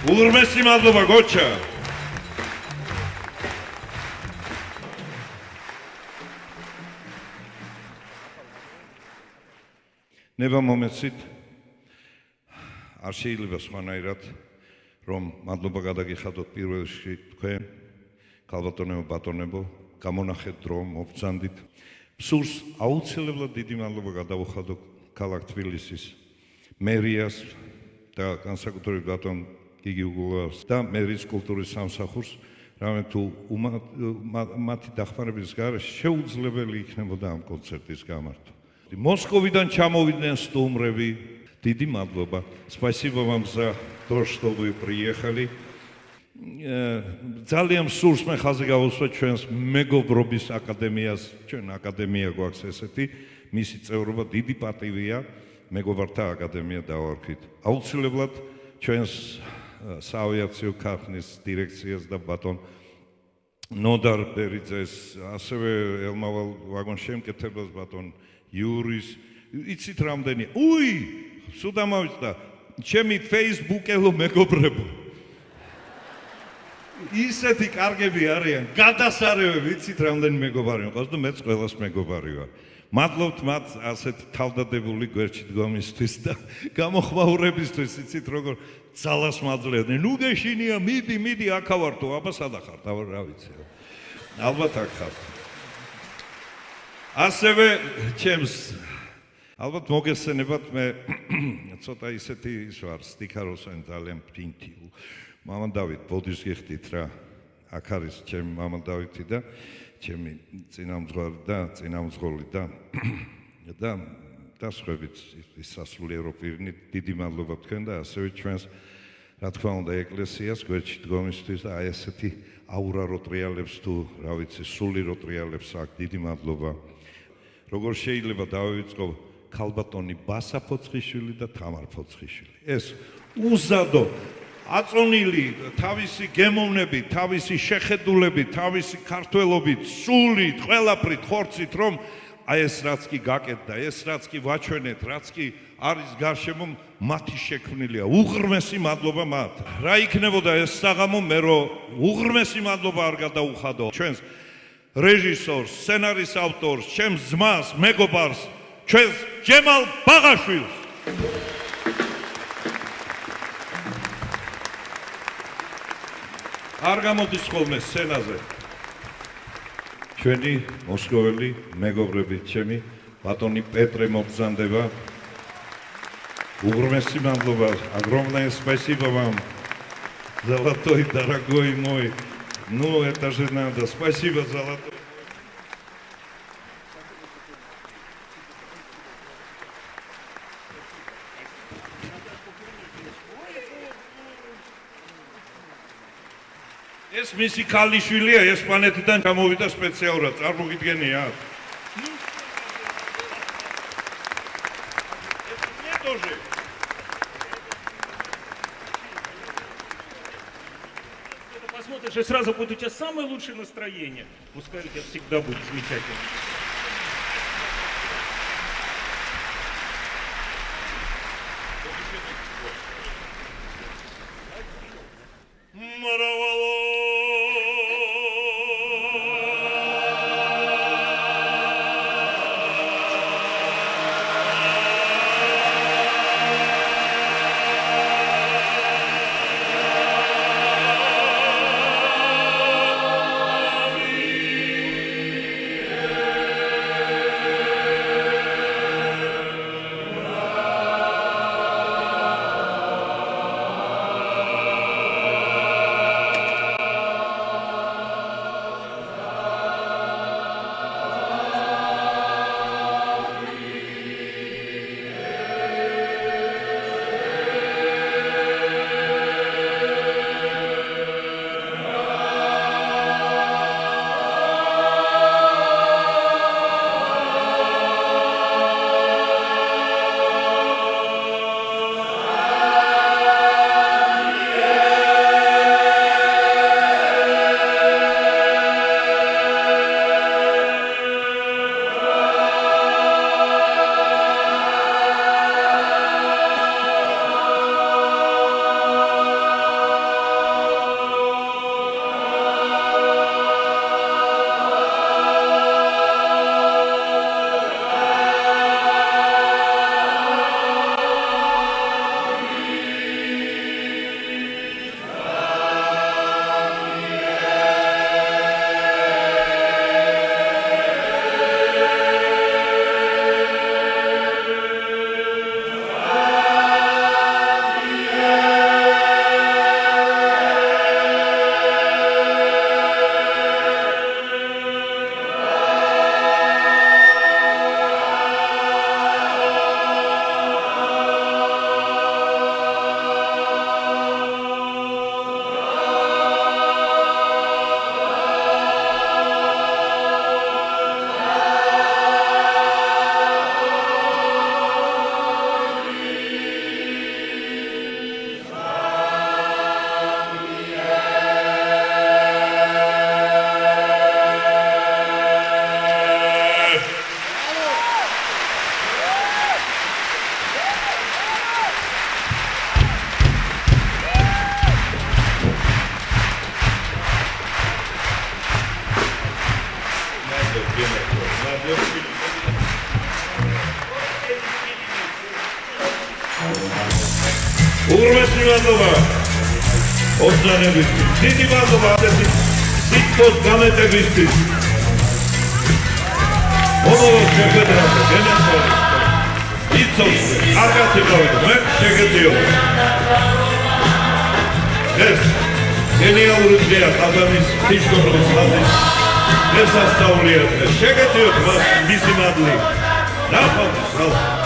უღრმესი მადლობა გოჩა. ნება მომეცით არ შეიძლება სხვანაირად რომ მადლობა გადაგიხადოთ პირველ რიგში თქვენ ქალბატონებო ბატონებო გამონახეთ დრო მობრძანდით სურს აუცილებლად დიდი მადლობა გადავუხადოთ ქალაქ თბილისის მერიას და განსაკუთრებით ბატონ გიგი უგულავას და მერის კულტურის სამსახურს რამე თუ მათი დახმარების გარეშე შეუძლებელი იქნებოდა ამ კონცერტის გამართვა. Მოსკოვიდან ჩამოვიდნენ სტუმრები. Დიდი მადლობა. Спасибо вам за то, что вы приехали. ძალიან სურს მე ხაზი გავუსვა ჩვენს მეგობრობის აკადემიას. ჩვენ აკადემია გვაქვს ესეთი, მისი წევრობა დიდი პატივია, მეგობართა აკადემია დავარქვით. აუცილებლად ჩვენს საავიაციო ქარხნის დირექციას და ბატონ ნოდარ ბერიძეს, ასევე ელმავალ ვაგონ შემკეთებას ბატონ Юрис, იცით რამდენი? უი, სულ დამავიწყდა. ჩემი Facebook-ელო მეგობრებო. ისეთი კარგები არიან, გადასარევები, იცით რამდენი მეგობარი მყავს და მეც ყველას მეგობარი ვარ. მადლობთ მათ ასეთ თავდადებული გვერდში დგომისთვის და გამოხმაურებისთვის, იცით როგორ ძალას მაძლევდნენ. ნუ გეშინია, მიდი, აქა ვარ თუ, აბა სადა ხარ, რა ვიცი. ალბათ აქ ხარ. ასევე ჩემს ალბათ მოგესწენებათ მე ცოტა ისეთი ის ვარ სტიქაროსანი ძალიან ფინთი მამან დავით ბოდიშს გიხდით რა აქ არის ჩემი მამან დავითი და ჩემი წინამძღვარი და წინამძღოლი და დასხვებით ის სასულიერო პირნი დიდი მადლობა თქვენ და ასევე ჩვენს რა თქმა უნდა ეკლესიას გვერდში დგომისთვის და აი ესეთი აურა როტრიალებს თუ რა ვიცი სული როტრიალებს აქ დიდი მადლობა როგორ შეიძლება დავივიწყო ქალბატონი ბასა ფოცხიშვილი და თამარ ფოცხიშვილი ეს უზადო აწონილი თავისი გემოვნებით თავისი შეხედულებით თავისი ქართველობით სულით ყველაფრით ხორცით რომ აი ეს რაც კი გაკეთდა ეს რაც კი ვაჩვენეთ რაც კი არის გარშემო მათი შექმნილია უღრმესი მადლობა მათ რა იქნებოდა ეს საღამო მე რომ უღრმესი მადლობა არ გადაუხადო ჩვენს რეჟისორს, სცენარის ავტორს, ჩემს ძმას, მეგობარს, ჩვენს ჯემალ ბაღაშვილს. არ გამოდის ხოლმე სცენაზე. ჩვენი მოსკოველი მეგობრები, ჩემი ბატონი პეტრე მობრძანდება. Угрмеси мадლობა, огромное спасибо вам. Золотой, дорогой мой. Ну, это же надо. Спасибо, золотой. ეს მისი ქალიშვილია ესპანეთიდან გამოვიდა სპეციალურად. წარმოგიდგენია? Посмотришь, и сразу будет у тебя самое лучшее настроение. Пускай у тебя всегда будет замечательно. Yeah. უღრმესი მადლობა ოცნებისთვის. დიდი მადლობა ასეთი სიტყვის გამეტებისთვის. მომავალ შეხვედრაზე გენაცვალე. იცოდნენ, კარგად იყავით, მე შეგეძიოთ. ეს გენიალური დღეა ყაზანის ღვთისმშობლის ხატის დღესასწაულია დღეს. შეგეძიოთ მას მისი მადლი. ნახვამდის,